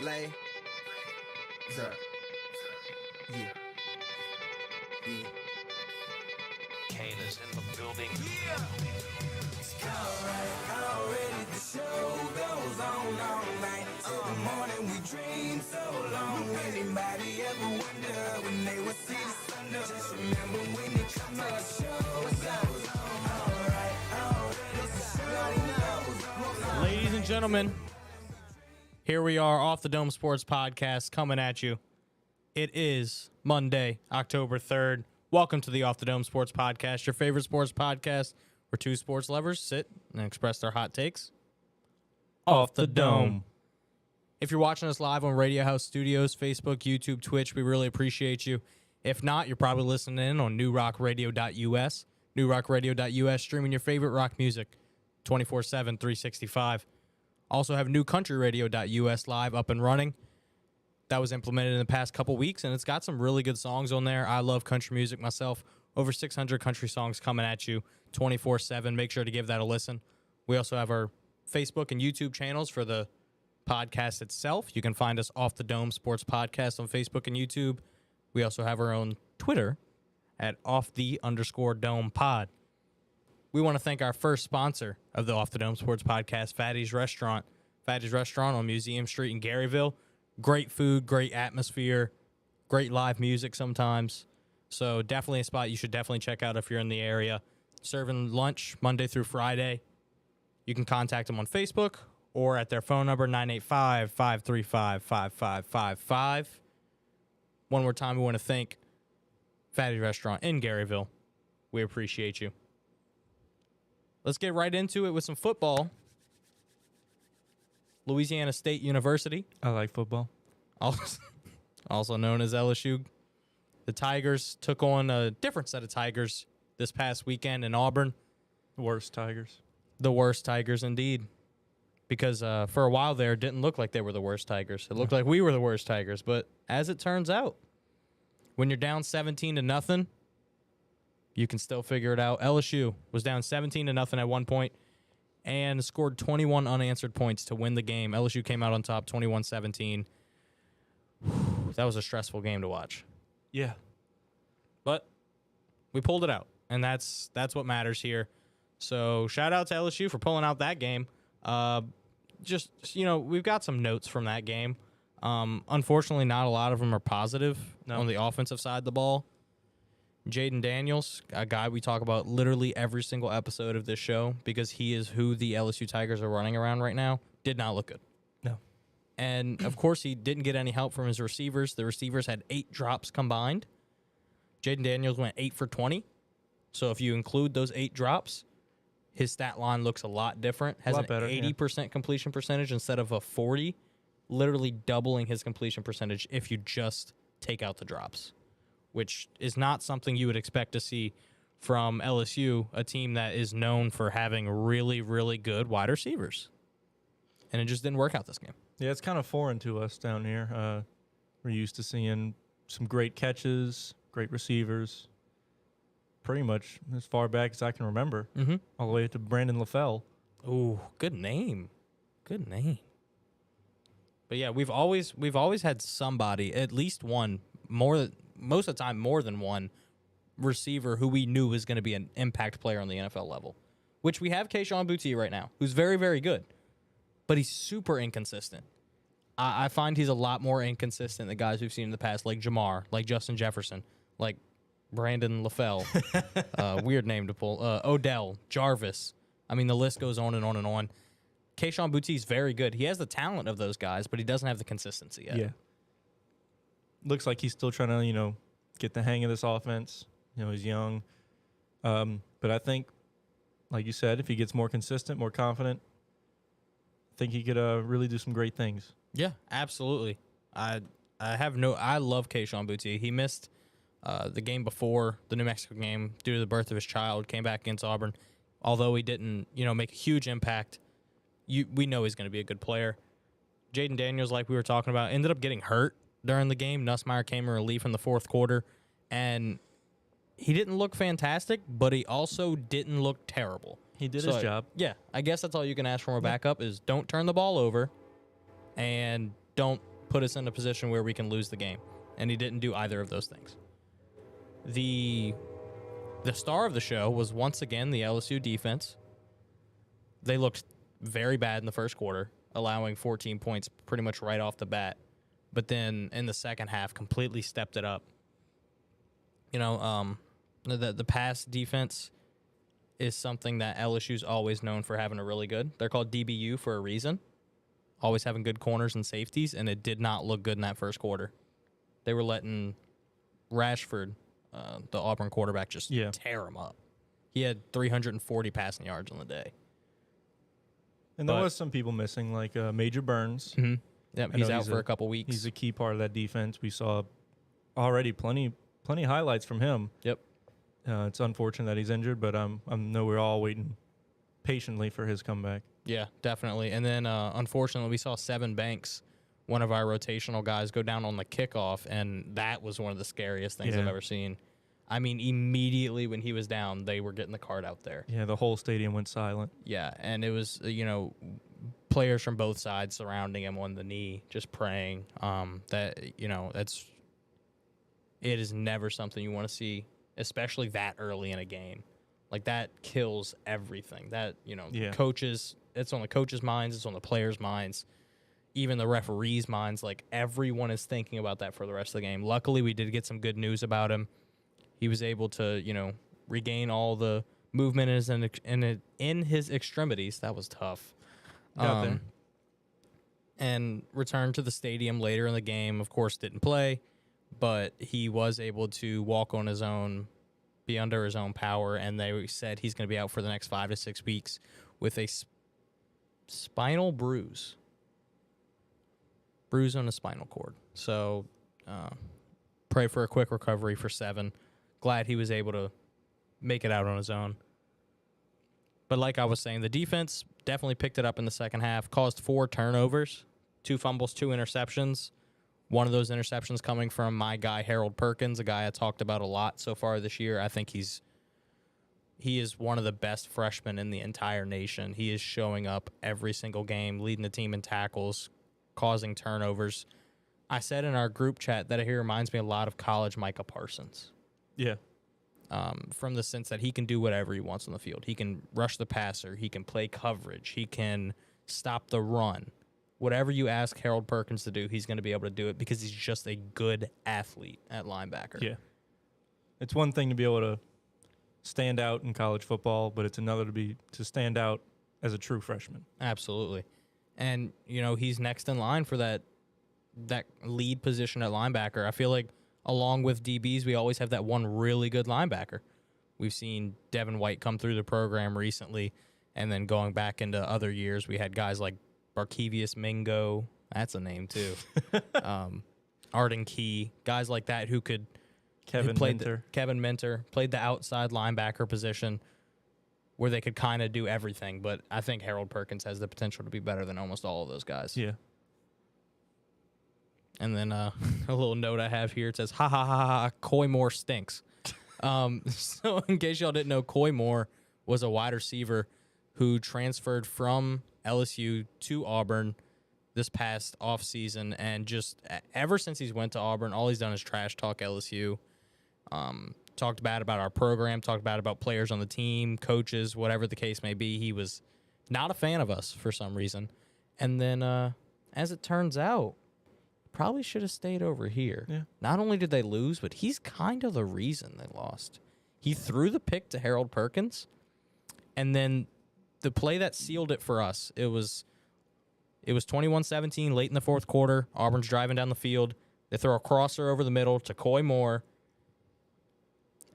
Lay. What's up? Yeah. Yeah. Kane is in the building. Yeah. Already the show goes on all night. Till the morning we dream so long. Anybody ever wonder when they would see the sun? Just remember when it comes to the show, it goes on. Alright, already the show goes on. Ladies and gentlemen, here we are, Off the Dome Sports Podcast, coming at you. It is Monday, October 3rd. Welcome to the Off the Dome Sports Podcast, your favorite sports podcast where two sports lovers sit and express their hot takes. Off the Dome. If you're watching us live on Radio House Studios, Facebook, YouTube, Twitch, we really appreciate you. If not, you're probably listening in on newrockradio.us. Newrockradio.us, streaming your favorite rock music 24/7, 365. Also have newcountryradio.us live up and running. That was implemented in the past couple weeks, and it's got some really good songs on there. I love country music myself. Over 600 country songs coming at you 24/7. Make sure to give that a listen. We also have our Facebook and YouTube channels for the podcast itself. You can find us Off the Dome Sports Podcast on Facebook and YouTube. We also have our own Twitter at _Dome Pod. We want to thank our first sponsor of the Off the Dome Sports Podcast, Fatty's Restaurant. Fatty's Restaurant on Museum Street in Garyville. Great food, great atmosphere, great live music sometimes. So definitely a spot you should definitely check out if you're in the area. Serving lunch Monday through Friday. You can contact them on Facebook or at their phone number, 985-535-5555. One more time, we want to thank Fatty's Restaurant in Garyville. We appreciate you. Let's get right into it with some football. Louisiana State University, I like football. also known as LSU. The Tigers took on a different set of Tigers this past weekend in Auburn. Worst Tigers. The worst Tigers, indeed. Because for a while there, it didn't look like they were the worst Tigers. It looked like we were the worst Tigers. But as it turns out, when you're down 17-0, you can still figure it out. LSU was down 17-0 at one point and scored 21 unanswered points to win the game. LSU came out on top 21-17. That was a stressful game to watch. Yeah. But we pulled it out, and that's what matters here. So shout out to LSU for pulling out that game. We've got some notes from that game. Unfortunately, not a lot of them are positive on the offensive side of the ball. Jaden Daniels, a guy we talk about literally every single episode of this show because he is who the LSU Tigers are running around right now, did not look good. No. And, of course, he didn't get any help from his receivers. The receivers had 8 drops combined. Jaden Daniels went 8 for 20. So if you include those 8 drops, his stat line looks a lot different. Has an 80% completion percentage instead of a 40, literally doubling his completion percentage if you just take out the drops, which is not something you would expect to see from LSU, a team that is known for having really, really good wide receivers. And it just didn't work out this game. Yeah, it's kind of foreign to us down here. We're used to seeing some great catches, great receivers, pretty much as far back as I can remember, all the way to Brandon LaFell. Ooh, good name. Good name. But yeah, we've always had somebody, at least one, most of the time more than one receiver who we knew was going to be an impact player on the NFL level, which we have Kayshon Boutte right now, who's very, very good, but he's super inconsistent. I find he's a lot more inconsistent than guys we've seen in the past, like Jamar, like Justin Jefferson, like Brandon LaFell, weird name to pull, Odell, Jarvis. I mean, the list goes on and on and on. Kayshon Boutte is very good. He has the talent of those guys, but he doesn't have the consistency yet. Yeah. Looks like he's still trying to, get the hang of this offense. He's young. But I think, like you said, if he gets more consistent, more confident, I think he could really do some great things. Yeah, absolutely. I love Kayshon Boutte. He missed the game before the New Mexico game due to the birth of his child, came back against Auburn. Although he didn't, make a huge impact, we know he's going to be a good player. Jaden Daniels, like we were talking about, ended up getting hurt during the game. Nussmeier came in relief in the fourth quarter, and he didn't look fantastic, but he also didn't look terrible. He did his job. Yeah, I guess that's all you can ask from a backup is don't turn the ball over and don't put us in a position where we can lose the game. And he didn't do either of those things. The star of the show was once again the LSU defense. They looked very bad in the first quarter, allowing 14 points pretty much right off the bat. But then in the second half, completely stepped it up. You know, the pass defense is something that LSU's always known for having a really good. They're called DBU for a reason. Always having good corners and safeties, and it did not look good in that first quarter. They were letting Rashford, the Auburn quarterback, just tear him up. He had 340 passing yards on the day. And there was some people missing, like Major Burns. Mm-hmm. Yep, he's out for a couple weeks. He's a key part of that defense. We saw already plenty highlights from him. Yep. It's unfortunate that he's injured, but I know we're all waiting patiently for his comeback. Yeah, definitely. And then, unfortunately, we saw Seven Banks, one of our rotational guys, go down on the kickoff, and that was one of the scariest things I've ever seen. I mean, immediately when he was down, they were getting the card out there. Yeah, the whole stadium went silent. Yeah, and it was, players from both sides surrounding him on the knee, just praying. It is never something you want to see, especially that early in a game. Like, that kills everything. That, coaches, it's on the coaches' minds, it's on the players' minds, even the referees' minds. Like, everyone is thinking about that for the rest of the game. Luckily, we did get some good news about him. He was able to, regain all the movement in his extremities. That was tough. And returned to the stadium later in the game. Of course, didn't play, but he was able to walk on his own, be under his own power, and they said he's going to be out for the next 5 to 6 weeks with a spinal bruise on the spinal cord. So pray for a quick recovery for Seven. Glad he was able to make it out on his own. But like I was saying, the defense definitely picked it up in the second half, caused 4 turnovers, 2 fumbles, 2 interceptions. One of those interceptions coming from my guy, Harold Perkins, a guy I talked about a lot so far this year. I think he is one of the best freshmen in the entire nation. He is showing up every single game, leading the team in tackles, causing turnovers. I said in our group chat that he reminds me a lot of college Micah Parsons. Yeah. From the sense that he can do whatever he wants on the field. He can rush the passer. He can play coverage. He can stop the run. Whatever you ask Harold Perkins to do, he's going to be able to do it because he's just a good athlete at linebacker. Yeah. It's one thing to be able to stand out in college football, but it's another to stand out as a true freshman. Absolutely. And, he's next in line for that lead position at linebacker. I feel like along with DBs, we always have that one really good linebacker. We've seen Devin White come through the program recently, and then going back into other years, we had guys like Barkevius Mingo. That's a name, too. Arden Key. Guys like that who could... Kevin Minter. Played the outside linebacker position where they could kind of do everything, but I think Harold Perkins has the potential to be better than almost all of those guys. Yeah. And then a little note I have here, it says, ha, ha, ha, ha, Coy Moore stinks. So in case y'all didn't know, Coy Moore was a wide receiver who transferred from LSU to Auburn this past offseason, and just ever since he's went to Auburn, all he's done is trash talk LSU, talked bad about our program, talked bad about players on the team, coaches, whatever the case may be. He was not a fan of us for some reason. And then as it turns out, probably should have stayed over here. Yeah. Not only did they lose, but he's kind of the reason they lost. He threw the pick to Harold Perkins, and then the play that sealed it for us, it was 21-17 late in the fourth quarter. Auburn's driving down the field. They throw a crosser over the middle to Coy Moore,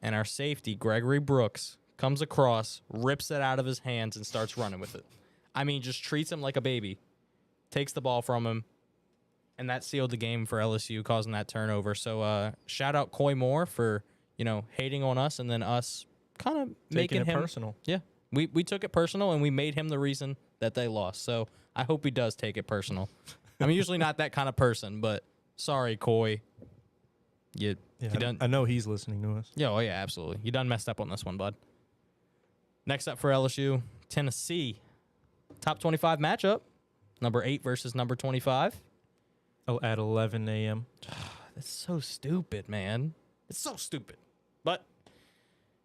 and our safety, Gregory Brooks, comes across, rips it out of his hands, and starts running with it. I mean, just treats him like a baby, takes the ball from him, and that sealed the game for LSU, causing that turnover. So shout out Coy Moore for, hating on us, and then us kind of making him personal. Yeah. We took it personal, and we made him the reason that they lost. So I hope he does take it personal. I'm usually not that kind of person, but sorry, Coy. You done. I know he's listening to us. Yeah, oh yeah, absolutely. You done messed up on this one, bud. Next up for LSU, Tennessee. Top 25 matchup. Number 8 versus number 25. at 11 a.m. That's so stupid, man. It's so stupid. But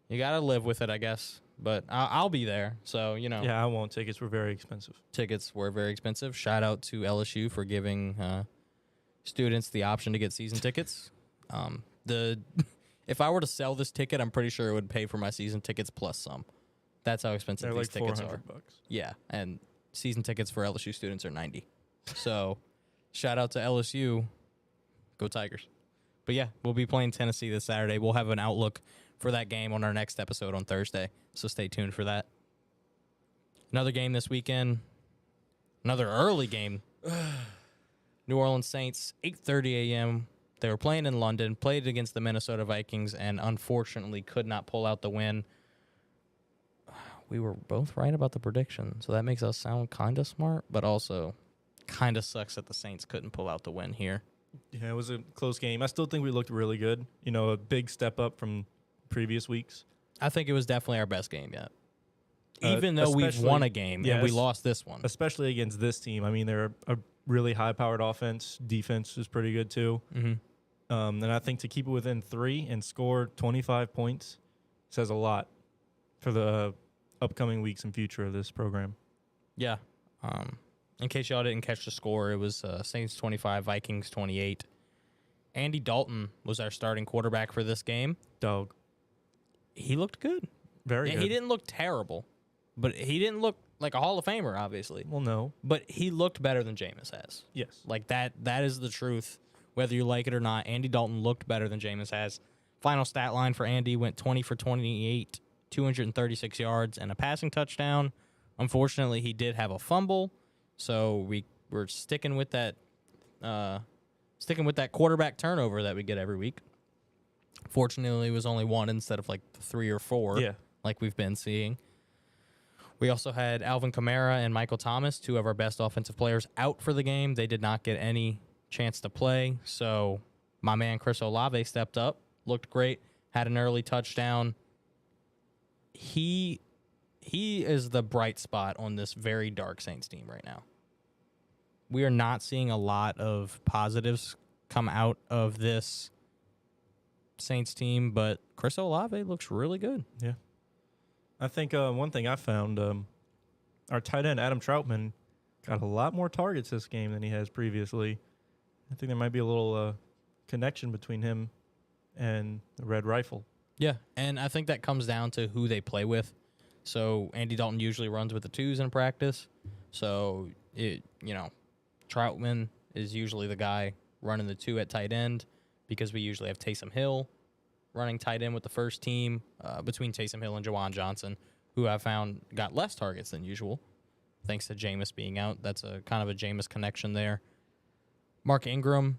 you got to live with it, I guess. But I'll be there. So, Yeah, I won't. Tickets were very expensive. tickets were very expensive. Shout out to LSU for giving students the option to get season tickets. If I were to sell this ticket, I'm pretty sure it would pay for my season tickets plus some. That's how expensive They're these like tickets are. $400. Yeah, and season tickets for LSU students are $90. So, shout out to LSU. Go Tigers. But yeah, we'll be playing Tennessee this Saturday. We'll have an outlook for that game on our next episode on Thursday. So stay tuned for that. Another game this weekend. Another early game. New Orleans Saints, 8:30 a.m. They were playing in London, played against the Minnesota Vikings, and unfortunately could not pull out the win. We were both right about the prediction, so that makes us sound kind of smart, but also kind of sucks that the Saints couldn't pull out the win here. Yeah, it was a close game. I still think we looked really good. A big step up from previous weeks. I think it was definitely our best game yet. Even though we've won a game and we lost this one. Especially against this team. I mean, they're a really high-powered offense. Defense is pretty good, too. Mm-hmm. And I think to keep it within 3 and score 25 points says a lot for the upcoming weeks and future of this program. Yeah. In case y'all didn't catch the score, it was Saints 25, Vikings 28. Andy Dalton was our starting quarterback for this game. Dog. He looked good. Very good. He didn't look terrible, but he didn't look like a Hall of Famer, obviously. Well, no. But he looked better than Jameis has. Yes. Like that is the truth. Whether you like it or not, Andy Dalton looked better than Jameis has. Final stat line for Andy went 20 for 28, 236 yards, and a passing touchdown. Unfortunately, he did have a fumble, so we're sticking with that quarterback turnover that we get every week. Fortunately, it was only one instead of like 3 or 4, like we've been seeing. We also had Alvin Kamara and Michael Thomas, 2 of our best offensive players, out for the game. They did not get any chance to play, so my man Chris Olave stepped up, looked great, had an early touchdown. He is the bright spot on this very dark Saints team right now. We are not seeing a lot of positives come out of this Saints team, but Chris Olave looks really good. Yeah. I think one thing I found, our tight end, Adam Troutman, got a lot more targets this game than he has previously. I think there might be a little connection between him and the Red Rifle. Yeah, and I think that comes down to who they play with. So Andy Dalton usually runs with the 2s in practice. So, Troutman is usually the guy running the 2 at tight end because we usually have Taysom Hill running tight end with the first team between Taysom Hill and Jawan Johnson, who I found got less targets than usual thanks to Jameis being out. That's a kind of a Jameis connection there. Mark Ingram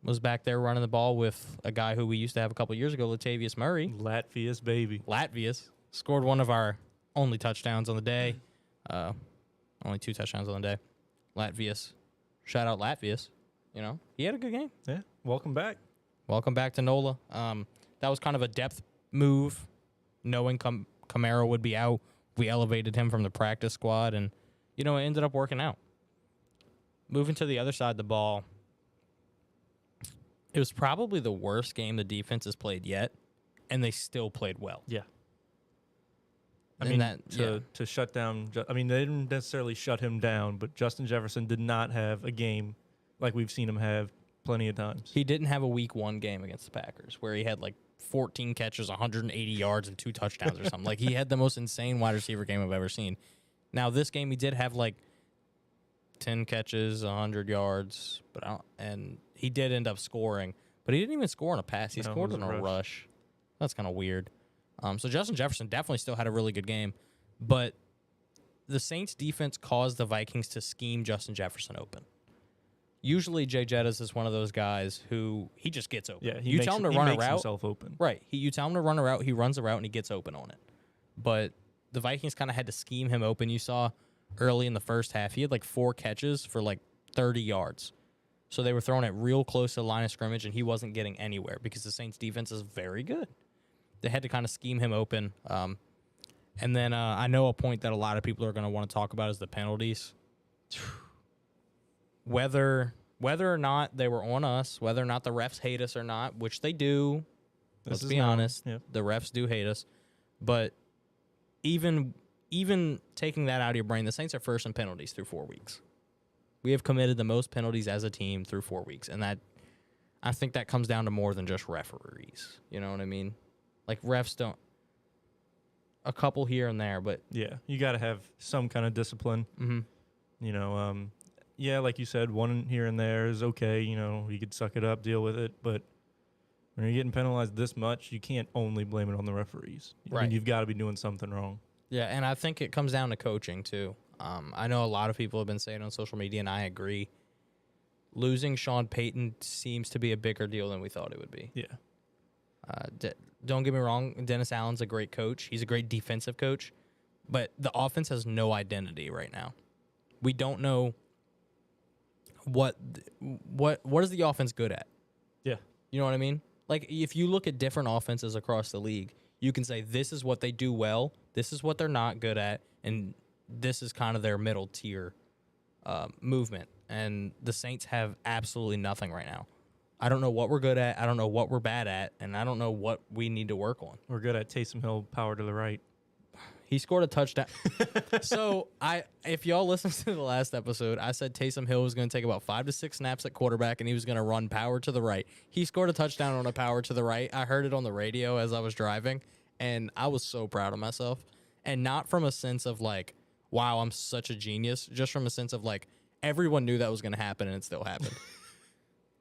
was back there running the ball with a guy who we used to have a couple years ago, Latavius Murray. Latvia's baby. Latvia's scored one of our only touchdowns on the day. Only 2 touchdowns on the day. Latvia's. Shout out Latvia's. He had a good game. Yeah, welcome back. Welcome back to NOLA. That was kind of a depth move, knowing Kamara would be out. We elevated him from the practice squad, and, it ended up working out. Moving to the other side of the ball, it was probably the worst game the defense has played yet, and they still played well. Yeah. To shut down, they didn't necessarily shut him down, but Justin Jefferson did not have a game like we've seen him have plenty of times. He didn't have a week 1 game against the Packers where he had like 14 catches, 180 yards, and 2 touchdowns or something. Like, he had the most insane wide receiver game I've ever seen. Now, this game, he did have like 10 catches, 100 yards, and he did end up scoring. But he didn't even score on a pass. He scored on a rush. That's kind of weird. So Justin Jefferson definitely still had a really good game. But the Saints defense caused the Vikings to scheme Justin Jefferson open. Usually Jay Jettis is one of those guys who he just gets open. Yeah, you tell him to run a route, himself open. Right. You tell him to run a route, he runs a route, and he gets open on it. But the Vikings kind of had to scheme him open. You saw early in the first half, he had like 4 catches for like 30 yards. So they were throwing it real close to the line of scrimmage, and he wasn't getting anywhere because the Saints defense is very good. They had to kind of scheme him open. And then I know a point that a lot of people are going to want to talk about is the penalties. Whether whether or not they were on us, whether or not the refs hate us or not, which they do. Let's be known. honest, Yep. the refs do hate us. But even taking that out of your brain, the Saints are first in penalties through 4 weeks. We have committed the most penalties as a team through 4 weeks, and that I think that comes down to more than just referees. You know what I mean? Like refs don't. A couple here and there, but Yeah, you got to have some kind of discipline. mhm. You know, yeah, like you said, one here and there is okay. You know, you could suck it up, deal with it. But when you're getting penalized this much, you can't only blame it on the referees. I Right. mean, you've got to be doing something wrong. Yeah, and I think it comes down to coaching too. I know a lot of people have been saying on social media, and I agree. Losing Sean Payton seems to be a bigger deal than we thought it would be. Yeah. Don't get me wrong, Dennis Allen's a great coach. He's a great defensive coach, but the offense has no identity right now. We don't know what is the offense good at. Yeah. You know what I mean? Like if you look at different offenses across the league, you can say this is what they do well, this is what they're not good at, and this is kind of their middle tier movement. And the Saints have absolutely nothing right now. I don't know what we're good at. I don't know what we're bad at, and I don't know what we need to work on. We're good at Taysom Hill, power to the right. He scored a touchdown. So if y'all listen to the last episode, I said Taysom Hill was going to take about 5 to 6 snaps at quarterback, and he was going to run power to the right. He scored a touchdown on a power to the right. I heard it on the radio as I was driving, and I was so proud of myself. And not from a sense of like, wow, I'm such a genius, just from a sense of like, everyone knew that was going to happen, and it still happened.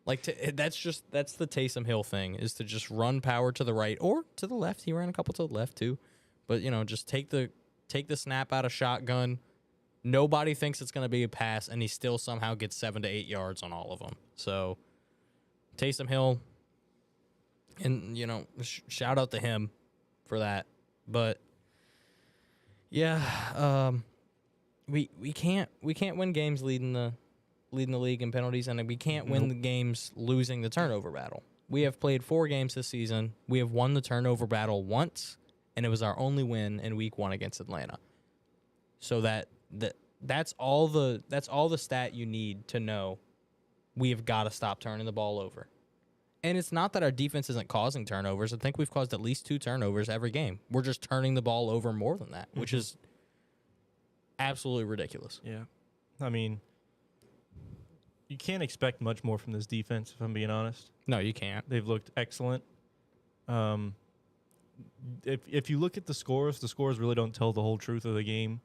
Like that's the Taysom Hill thing, is to just run power to the right or to the left. He ran a couple to the left too, but you know, just take the snap out of shotgun. Nobody thinks it's going to be a pass, and he still somehow gets 7 to 8 yards on all of them. So Taysom Hill, and you know, shout out to him for that. But yeah, we can't win games leading the league in penalties, and we can't win the games losing the turnover battle. We have played 4 games this season. We have won the turnover battle once, and it was our only win in week 1 against Atlanta. So that's all the stat you need to know we have got to stop turning the ball over. And it's not that our defense isn't causing turnovers. I think we've caused at least 2 turnovers every game. We're just turning the ball over more than that, which is absolutely ridiculous. Yeah. I mean, you can't expect much more from this defense, if I'm being honest. No, you can't. They've looked excellent. If you look at the scores really don't tell the whole truth of the game,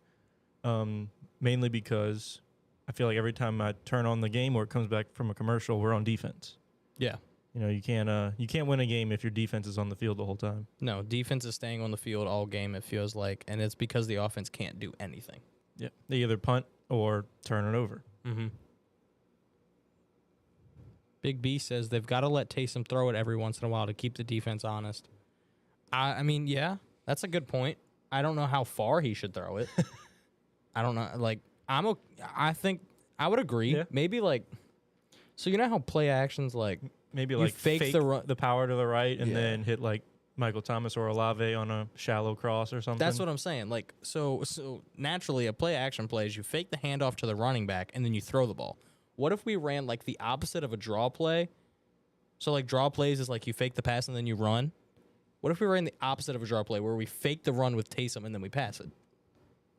mainly because I feel like every time I turn on the game or it comes back from a commercial, we're on defense. Yeah. You know, you can't win a game if your defense is on the field the whole time. No, defense is staying on the field all game, it feels like, and it's because the offense can't do anything. Yeah. They either punt or turn it over. Mm-hmm. Big B says they've got to let Taysom throw it every once in a while to keep the defense honest. I mean, yeah, that's a good point. I don't know how far he should throw it. I don't know. Like, I think I would agree. Yeah. Maybe like, so you know how play actions like Maybe you like fake the power to the right and Yeah. then hit like Michael Thomas or Olave on a shallow cross or something. That's what I'm saying. Like, so naturally, a play action play is you fake the handoff to the running back and then you throw the ball. What if we ran like the opposite of a draw play? So like draw plays is like you fake the pass and then you run. What if we ran the opposite of a draw play where we fake the run with Taysom and then we pass it?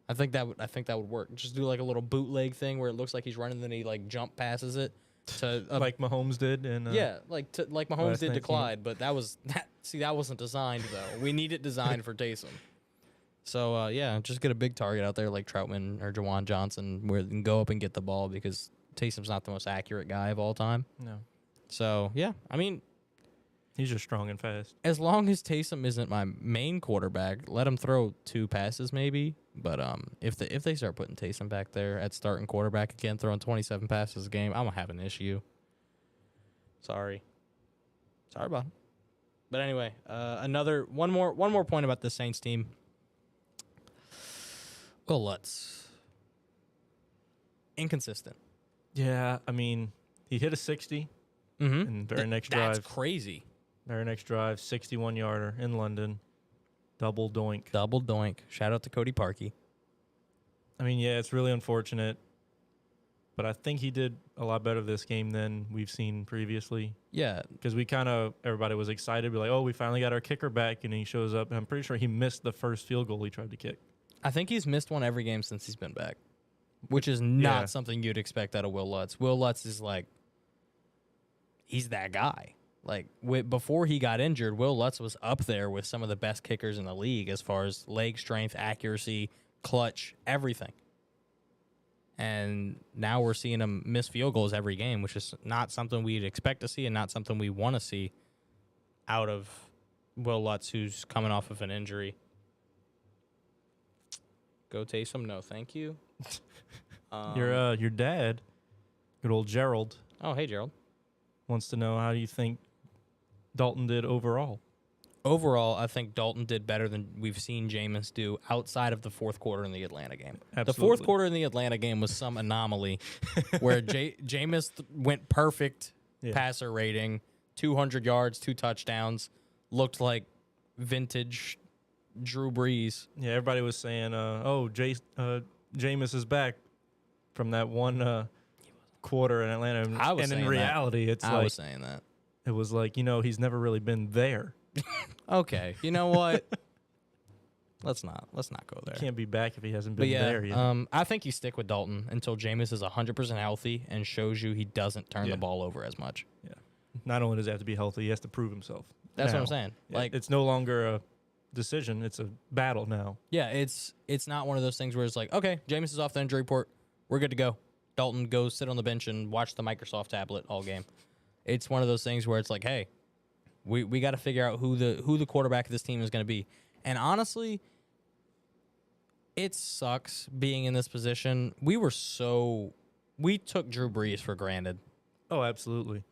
I think that would work. Just do like a little bootleg thing where it looks like he's running, then he like jump passes it to like Mahomes did. And like Mahomes last did to 19. Clyde, but that wasn't designed though. We need it designed for Taysom. So yeah, just get a big target out there like Troutman or Jawan Johnson where they can go up and get the ball because Taysom's not the most accurate guy of all time. No. So yeah, I mean, He's just strong and fast. as long as Taysom isn't my main quarterback, let him throw 2 passes maybe. But if they start putting Taysom back there at starting quarterback again, throwing 27 passes a game, I'm gonna have an issue. Sorry about it. But anyway, one more point about the Saints team. Well, inconsistent. Yeah, I mean, he hit a 60 Mm-hmm. in the That's drive. crazy. Very next drive, 61-yarder in London. Double doink. Double doink. Shout out to Cody Parkey. I mean, yeah, it's really unfortunate. but I think he did a lot better this game than we've seen previously. Yeah, Because everybody was excited. We're like, oh, we finally got our kicker back, and he shows up. And I'm pretty sure he missed the first field goal he tried to kick. I think he's missed one every game since he's been back, which is not Yeah. something you'd expect out of Will Lutz. Will Lutz is like, he's that guy. Like, before he got injured, Will Lutz was up there with some of the best kickers in the league as far as leg strength, accuracy, clutch, everything. And now we're seeing him miss field goals every game, which is not something we'd expect to see and not something we want to see out of Will Lutz, who's coming off of an injury. Go Taysom, no thank you. Your dad, good old Gerald, Oh, hey, Gerald. wants to know how do you think Dalton did overall? Overall, I think Dalton did better than we've seen Jameis do outside of the fourth quarter in the Atlanta game. The fourth Absolutely. quarter in the Atlanta game was some anomaly where Jameis went perfect Yeah. passer rating, 200 yards, 2 touchdowns, looked like vintage Drew Brees. Yeah, everybody was saying, Jameis is back from that one quarter in Atlanta. I was and in saying that. reality, it's I like was saying that. it was like, he's never really been there. Okay, you know what? Let's not go there. Can't be back if he hasn't But been yeah, there yet. I think you stick with Dalton until Jameis is 100% healthy and shows you he doesn't turn Yeah. the ball over as much. Yeah. Not only does he have to be healthy, he has to prove himself. That's what now. I'm saying. Yeah, Like, it's no longer a decision; it's a battle now. yeah, it's not one of those things where it's like, okay, Jameis is off the injury report, we're good to go. Dalton goes sit on the bench and watch the Microsoft tablet all game. It's one of those things where it's like, hey, we got to figure out who the quarterback of this team is going to be. And honestly, it sucks being in this position. We took Drew Brees for granted. Oh, absolutely.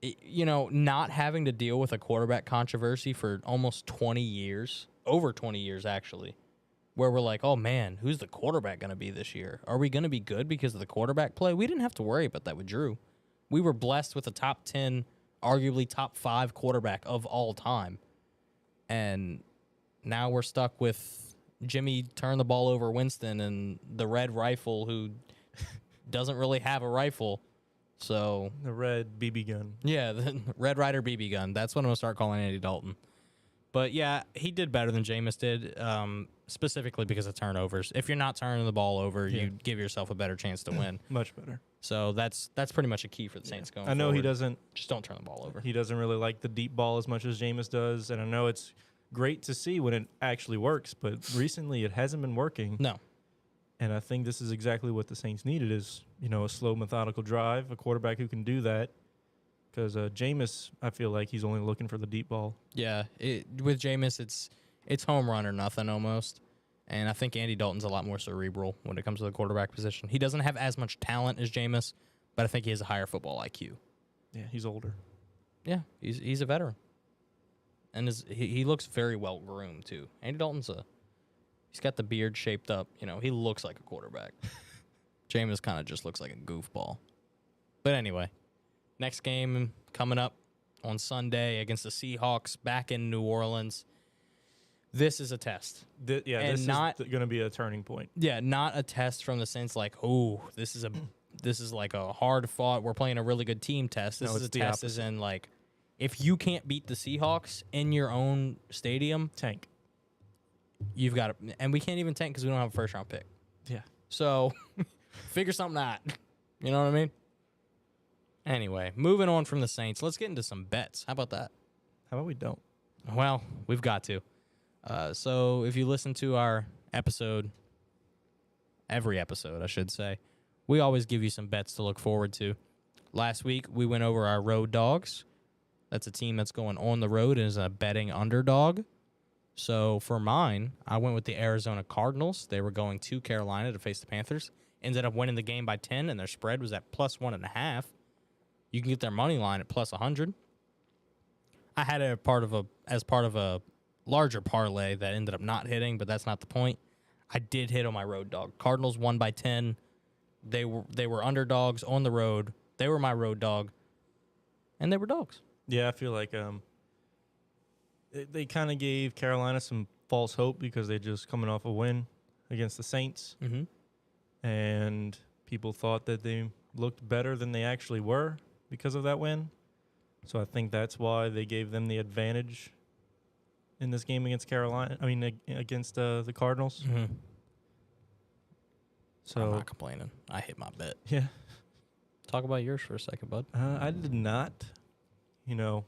Not having to deal with a quarterback controversy for almost 20 years, over 20 years actually, where we're like, oh man, who's the quarterback going to be this year? Are we going to be good because of the quarterback play? We didn't have to worry about that with Drew. We were blessed with a top 10, arguably top 5 quarterback of all time. And now we're stuck with Jimmy turn the ball over Winston and the Red Rifle who doesn't really have a rifle. So The red BB gun. yeah, the Red Ryder BB gun. That's what I'm going to start calling Andy Dalton. But yeah, he did better than Jameis did, specifically because of turnovers. If you're not turning the ball over, Yeah. you give yourself a better chance to win. Much better. So that's pretty much a key for the Saints going I know he forward. doesn't. Just don't turn the ball over. He doesn't really like the deep ball as much as Jameis does, and I know it's great to see when it actually works. But recently, it hasn't been working. No. And I think this is exactly what the Saints needed is, a slow, methodical drive, a quarterback who can do that. Because Jameis, I feel like he's only looking for the deep ball. Yeah, with Jameis, it's home run or nothing almost. And I think Andy Dalton's a lot more cerebral when it comes to the quarterback position. He doesn't have as much talent as Jameis, but I think he has a higher football IQ. Yeah, he's older. Yeah, he's a veteran. And he looks very well groomed too. Andy Dalton's he's got the beard shaped up. He looks like a quarterback. Jameis kind of just looks like a goofball. But anyway, next game coming up on Sunday against the Seahawks back in New Orleans. This is a test. This And is not- going to be a turning point. Yeah, not a test from the sense like, oh, this is like a hard fought. We're playing a really good team test. This No, is a it's the test as in like, if you can't beat the Seahawks in your own stadium, Tank. you've got to, and we can't even tank because we don't have a first round pick. Yeah. So figure something out. You know what I mean? Anyway, moving on from the Saints, let's get into some bets. How about that? How about we don't? Well, we've got to. So if you listen to our episode, every episode, I should say, we always give you some bets to look forward to. Last week, we went over our road dogs. That's a team that's going on the road and is a betting underdog. So for mine, I went with the Arizona Cardinals. They were going to Carolina to face the Panthers. Ended up winning the game by 10, and their spread was at plus 1.5. You can get their money line at plus 100. I had it as part of a larger parlay that ended up not hitting, but that's not the point. I did hit on my road dog. Cardinals won by 10. They were underdogs on the road. They were my road dog, and they were dogs. Yeah, I feel like they kind of gave Carolina some false hope because they're just coming off a win against the Saints. Mm-hmm. And People thought that they looked better than they actually were because of that win. So I think that's why they gave them the advantage in this game against Carolina. I mean, against the Cardinals. Mm-hmm. I'm So not complaining. I hit my bet. yeah, Talk about yours for a second, bud. I did not. You know,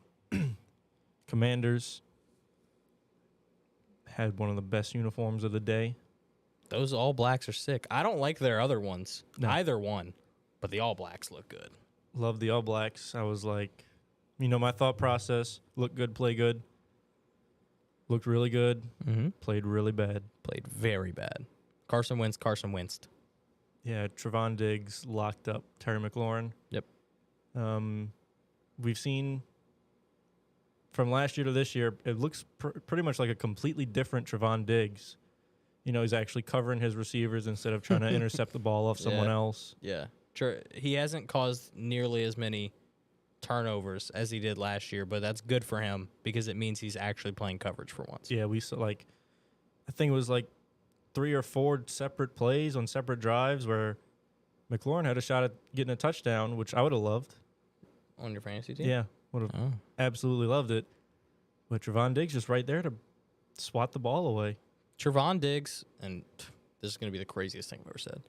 Commanders had one of the best uniforms of the day. Those All Blacks are sick. I don't like their other ones. No. Either one. But the All Blacks look good. Love the All Blacks. I was like, you know, my thought process: look good, play good. Looked really good. Mm-hmm. Played really bad. Played very bad. Carson Wentz. Yeah, Trevon Diggs locked up Terry McLaurin. Yep. We've seen from last year to this year, it looks pretty much like a completely different Trevon Diggs. You know, he's actually covering his receivers instead of trying to intercept the ball off someone Yeah. else. Yeah. He hasn't caused nearly as many turnovers as he did last year, but that's good for him because it means he's actually playing coverage for once. Yeah, we saw I think it was 3 or 4 separate plays on separate drives where McLaurin had a shot at getting a touchdown, which I would have loved. On your fantasy team? Yeah, would have Oh. absolutely loved it. But Trevon Diggs just right there to swat the ball away. Trevon Diggs, and this is going to be the craziest thing I've ever said.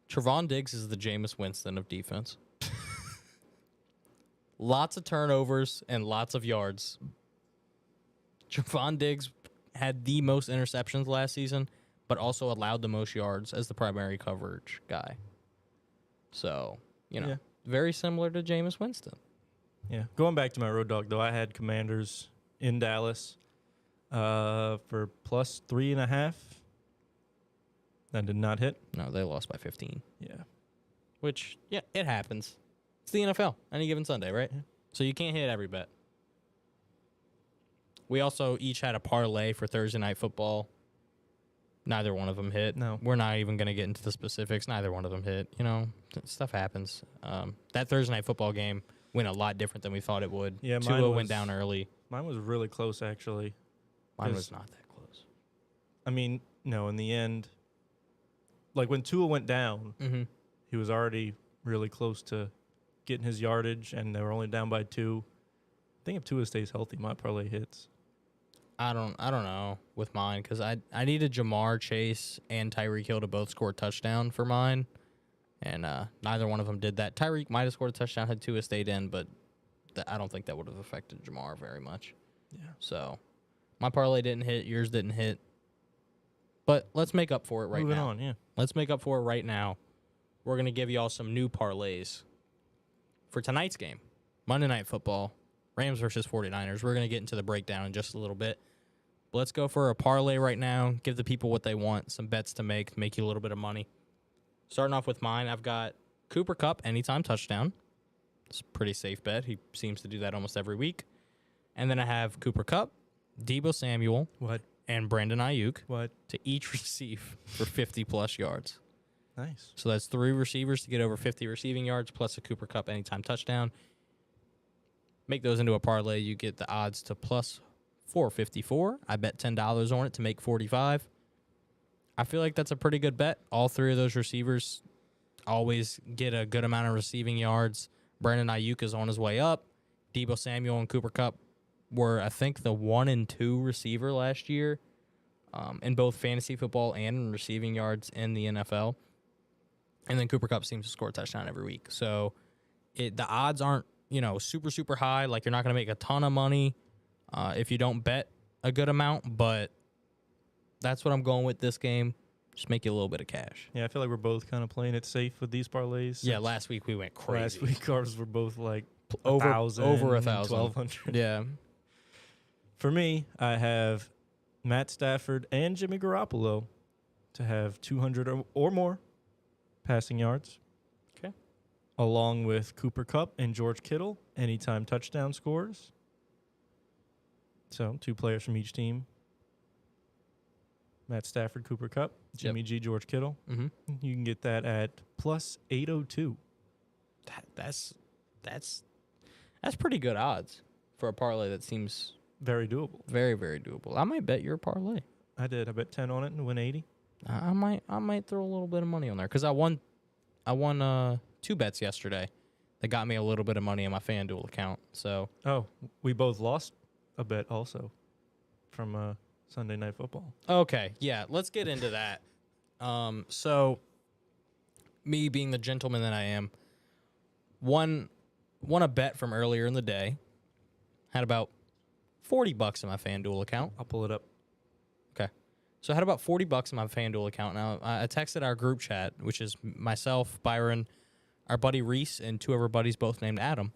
Trevon Diggs is the Jameis Winston of defense. Lots of turnovers and lots of yards. Trevon Diggs had the most interceptions last season, but also allowed the most yards as the primary coverage guy. So, Yeah. very similar to Jameis Winston. Yeah. Going back to my road dog, though, I had Commanders in Dallas for plus 3.5. That did not hit. No, they lost by 15. Yeah. Which, yeah, it happens. It's the NFL, any given Sunday, right? Yeah. So you can't hit every bet. We also each had a parlay for Thursday Night Football. Neither one of them hit. No. We're not even going to get into the specifics. Neither one of them hit. You know, stuff happens. That Thursday Night Football game went a lot different than we thought it would. Yeah, Tua mine went was- down early. Mine was really close, actually. Mine 'cause- was not that close. I mean, no, in the end, when Tua went down, Mm-hmm. he was already really close to getting his yardage, and they were only down by 2. I think if Tua stays healthy, my parlay hits. I don't know with mine because I needed Jamar Chase and Tyreek Hill to both score a touchdown for mine, and neither one of them did that. Tyreek might have scored a touchdown had Tua stayed in, but I don't think that would have affected Jamar very much. Yeah. So my parlay didn't hit, yours didn't hit, but let's make up for it right Moving now. on, yeah. Let's make up for it right now. We're gonna give y'all some new parlays for tonight's game, Monday Night Football, Rams versus 49ers. We're gonna get into the breakdown in just a little bit. But let's go for a parlay right now. Give the people what they want, some bets to make you a little bit of money. Starting off with mine, I've got Cooper Kupp anytime touchdown. It's a pretty safe bet. He seems to do that almost every week. And then I have Cooper Kupp, Deebo Samuel, What? and Brandon Ayuk What? to each receive for 50-plus yards. Nice. So that's 3 receivers to get over 50 receiving yards plus a Cooper Kupp anytime touchdown. Make those into a parlay. You get the odds to plus 454. I bet $10 on it to make 45. I feel like that's a pretty good bet. All 3 of those receivers always get a good amount of receiving yards. Brandon Ayuk is on his way up. Deebo Samuel and Cooper Kupp were, I think, the 1 and 2 receiver last year in both fantasy football and in receiving yards in the NFL. And then Cooper Kupp seems to score a touchdown every week. So the odds aren't, super, super high. Like, you're not going to make a ton of money if you don't bet a good amount. But that's what I'm going with this game. Just make you a little bit of cash. Yeah, I feel like we're both kind of playing it safe with these parlays. Yeah, last week we went crazy. Last week ours were both like over 1,000, 1,000. 1,200. Yeah. For me, I have Matt Stafford and Jimmy Garoppolo to have 200 or more passing yards. Okay. Along with Cooper Kupp and George Kittle, anytime touchdown scores. So 2 players from each team. Matt Stafford, Cooper Kupp, Jimmy G, George Kittle. Mm-hmm. You can get that at plus 802. That's pretty good odds for a parlay that seems Very doable. very, very doable. I might bet your parlay. I did. I bet 10 on it and win 80. I might throw a little bit of money on there because I won won 2 bets yesterday that got me a little bit of money in my FanDuel account. So Oh, we both lost a bet also from Sunday Night Football. okay, yeah, let's get into that. So me being the gentleman that I am, won a bet from earlier in the day. Had about $40 in my FanDuel account. I'll pull it up. Okay. So I had about $40 in my FanDuel account. Now I texted our group chat, which is myself, Byron, our buddy Reese, and 2 of our buddies, both named Adam.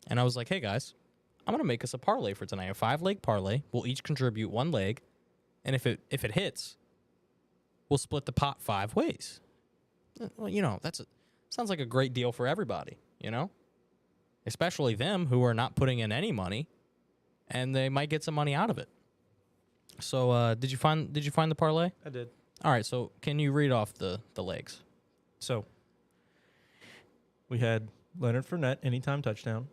And I was like, hey guys, I'm gonna make us a parlay for tonight, a 5-leg parlay. We'll each contribute 1 leg, and if it hits, we'll split the pot 5 ways. Well, you know, sounds like a great deal for everybody, you know? Especially them who are not putting in any money, and they might get some money out of it. So, did you find the parlay? I did. All right, so can you read off the legs? So we had Leonard Fournette, anytime touchdown.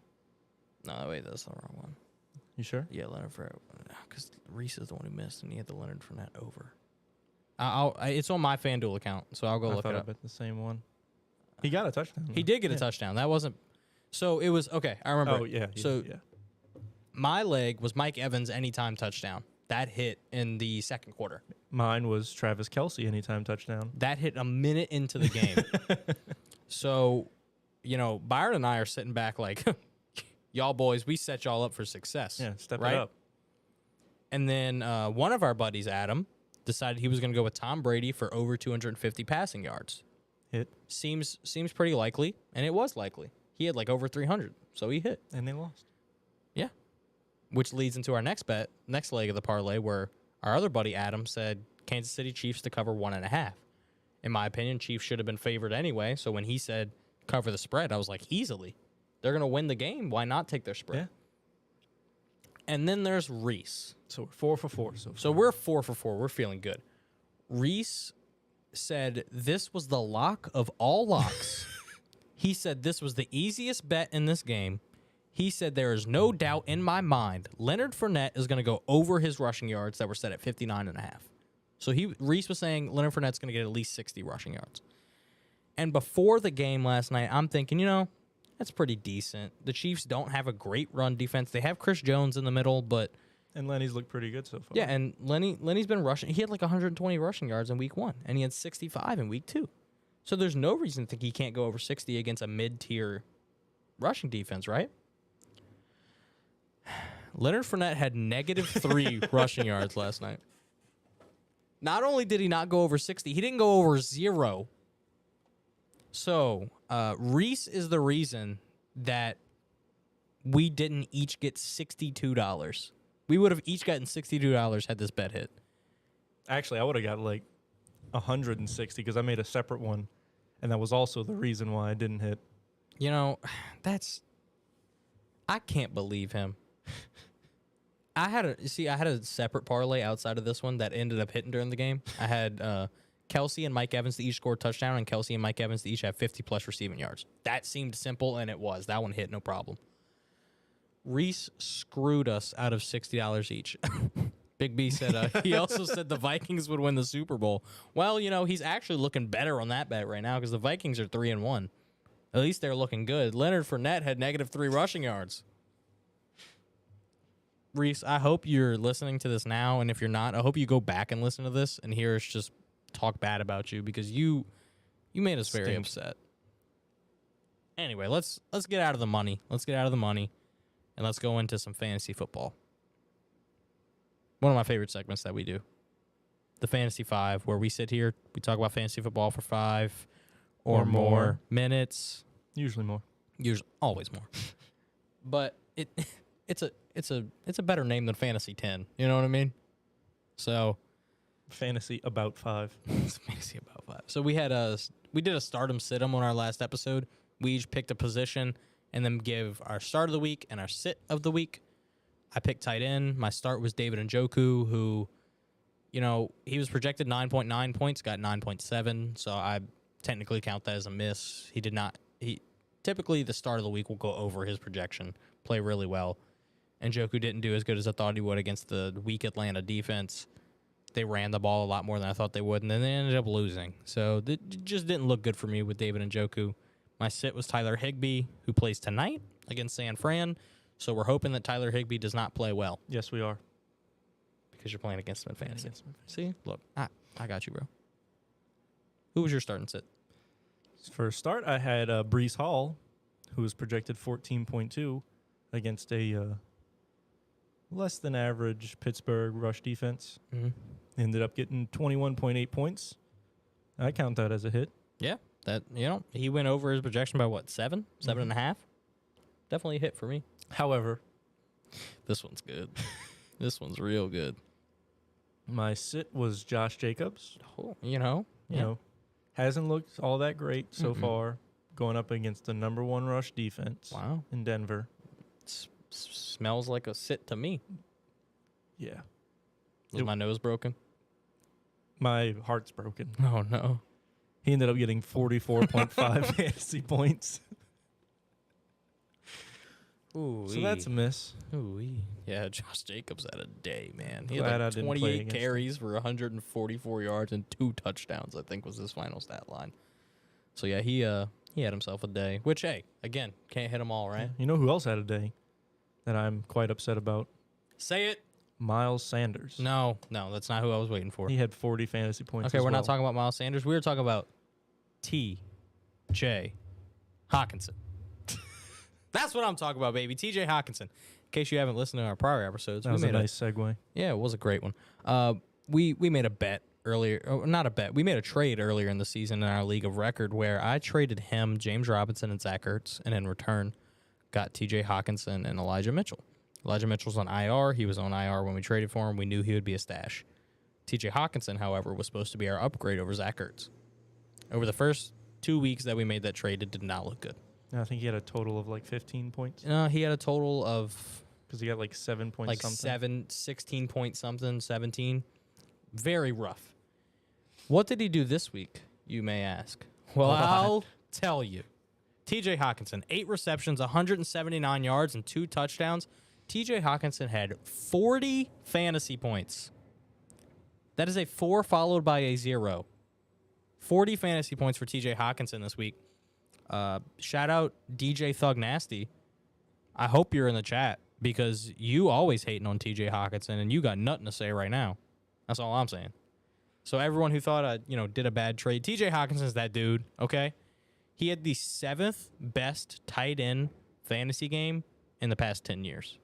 No, wait, that's the wrong one. You sure? Yeah, Leonard Fournette, because Reese is the one who missed, and he had the Leonard Fournette over. It's on my FanDuel account, so I'll go I look thought it I up. bet the same one. He got a touchdown. He though. did get a Yeah. touchdown. That wasn't. So it was okay. I remember. Oh yeah. So yeah. my leg was Mike Evans anytime touchdown. That hit in the second quarter. Mine was Travis Kelce, anytime touchdown. That hit a minute into the game. So, you know, Byron and I are sitting back like, y'all boys, we set y'all up for success. Yeah, step right? it up. And then one of our buddies, Adam, decided he was going to go with Tom Brady for over 250 passing yards. Hit, Seems pretty likely, and it was likely. He had like over 300, so he hit. and they lost. Yeah. Which leads into our next leg of the parlay, where our other buddy Adam said Kansas City Chiefs to cover 1.5. In my opinion, Chiefs should have been favored anyway. So when he said cover the spread, I was like, easily. They're going to win the game. Why not take their spread? Yeah. And then there's Reese. So we're 4 for 4. So we're 4 for 4. We're feeling good. Reese said this was the lock of all locks. He said this was the easiest bet in this game. He said there is no doubt in my mind Leonard Fournette is going to go over his rushing yards that were set at 59.5. So Reese was saying Leonard Fournette's going to get at least 60 rushing yards. And before the game last night, I'm thinking, you know, that's pretty decent. The Chiefs don't have a great run defense. They have Chris Jones in the middle, but and Lenny's looked pretty good so far. yeah, and Lenny's been rushing. He had like 120 rushing yards in week 1, and he had 65 in week 2. So there's no reason to think he can't go over 60 against a mid-tier rushing defense, right? Leonard Fournette had -3 rushing yards last night. Not only did he not go over 60, he didn't go over 0. So Reese is the reason that we didn't each get $62. We would have each gotten $62 had this bet hit. Actually, I would have got like 160 because I made a separate one, and that was also the reason why I didn't hit. You know, I can't believe him. I had a separate parlay outside of this one that ended up hitting during the game. I had Kelce and Mike Evans to each score a touchdown, and Kelce and Mike Evans to each have 50-plus receiving yards. That seemed simple, and it was. That one hit, no problem. Reese screwed us out of $60 each. Big B said he also said the Vikings would win the Super Bowl. Well, you know, he's actually looking better on that bet right now because the Vikings are 3-1. At least they're looking good. Leonard Fournette had -3 rushing yards. Reese, I hope you're listening to this now, and if you're not, I hope you go back and listen to this and hear us just talk bad about you because you made us very Stink. upset. Anyway, let's get out of the money. Let's get out of the money, and let's go into some fantasy football. One of my favorite segments that we do, the Fantasy 5, where we sit here, we talk about fantasy football for 5 or Or more more. minutes. Usually more. Usually, always more. But it's a better name than Fantasy 10. You know what I mean? So Fantasy about 5. it's Fantasy about 5. So we did a stardom sit-em on our last episode. We each picked a position and then give our start of the week and our sit of the week. I picked tight end. My start was David Njoku, who, you know, he was projected 9.9 points, got 9.7. So I technically count that as a miss. He typically the start of the week will go over his projection, play really well. Njoku didn't do as good as I thought he would against the weak Atlanta defense. they ran the ball a lot more than I thought they would, and then they ended up losing. So it just didn't look good for me with David Njoku. My sit was Tyler Higbee, who plays tonight against San Fran. So we're hoping that Tyler Higbee does not play well Yes, we are. because you're playing against him in fantasy. See, look, I got you, bro. Who was your starting sit? For a start, I had Brees Hall, who was projected 14.2 against a less than average Pittsburgh rush defense. Mm-hmm. Ended up getting 21.8 points. I count that as a hit. Yeah, that he went over his projection by what, 7 and a half? Definitely a hit for me. However, This one's good. This one's real good. my sit was Josh Jacobs. Oh, You know, hasn't looked all that great so far, going up against the number one rush defense Wow, in Denver. smells like a sit to me. Yeah. Was my nose broken? My heart's broken. Oh no. He ended up getting 44.5 fantasy points. Ooh, So that's a miss. ooh. Yeah, Josh Jacobs had a day, man. He Glad had I like didn't play 28 against carries for 144 yards and 2 touchdowns, I think was his final stat line. So yeah, he had himself a day. Which, hey, again, can't hit them all, right? You know who else had a day that I'm quite upset about? Say it. Miles Sanders. No, that's not who I was waiting for. He had 40 fantasy points. Okay, as we're well. not talking about Miles Sanders. We were talking about T.J. Hawkinson. That's what I'm talking about, baby. T.J. Hawkinson. In case you haven't listened to our prior episodes, That was a nice segue. Yeah, it was a great one. We made a bet earlier, not a bet. We made a trade earlier in the season in our league of record where I traded him, James Robinson, and Zach Ertz, and in return got T.J. Hawkinson and Elijah Mitchell. Elijah Mitchell's on IR. He was on IR when we traded for him. We knew he would be a stash. T.J. Hawkinson, however, was supposed to be our upgrade over Zach Ertz. Over the first 2 weeks that we made that trade, it did not look good. I think he had a total of like 15 points He had a total of because he got like 7 points like something. 16 point something, 17. Very rough. What did he do this week, you may ask? Well, I'll tell you. TJ Hawkinson, 8 receptions, 179 yards, and 2 touchdowns. TJ Hawkinson had 40 fantasy points. That is a 4 followed by a 0. 40 fantasy points for TJ Hawkinson this week. Shout out DJ Thug Nasty. I hope you're in the chat because you always hating on TJ Hawkinson and you got nothing to say right now. That's all I'm saying. So everyone who thought I, did a bad trade, TJ Hawkinson's that dude, okay? He had the 7th best tight end fantasy game in the past 10 years.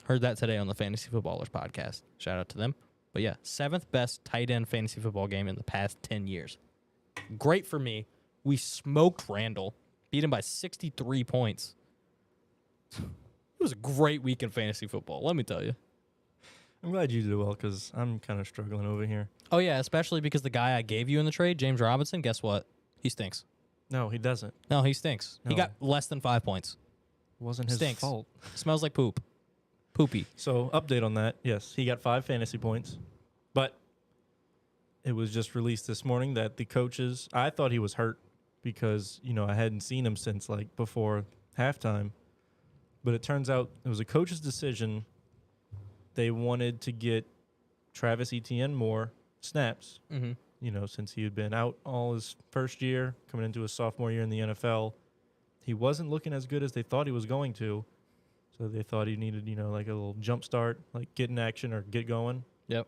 Heard that today on the Fantasy Footballers podcast. Shout out to them. But yeah, 7th best tight end fantasy football game in the past 10 years. Great for me. We smoked Randall, beat him by 63 points. It was a great week in fantasy football, let me tell you. I'm glad you did well because I'm kind of struggling over here. Oh, yeah, especially because the guy I gave you in the trade, James Robinson, guess what? He stinks. No, he doesn't. No, he stinks. He No. got less than 5 points. Wasn't his Stinks. fault. Smells like poop. Poopy. So, update on that. Yes, he got 5 fantasy points, but it was just released this morning that the coaches, I thought he was hurt because, I hadn't seen him since like before halftime, but it turns out it was a coach's decision. They wanted to get Travis Etienne more snaps, Mm-hmm. Since he had been out all his first year, coming into his sophomore year in the NFL. He wasn't looking as good as they thought he was going to. So they thought he needed, like a little jump start, like get in action or get going. Yep.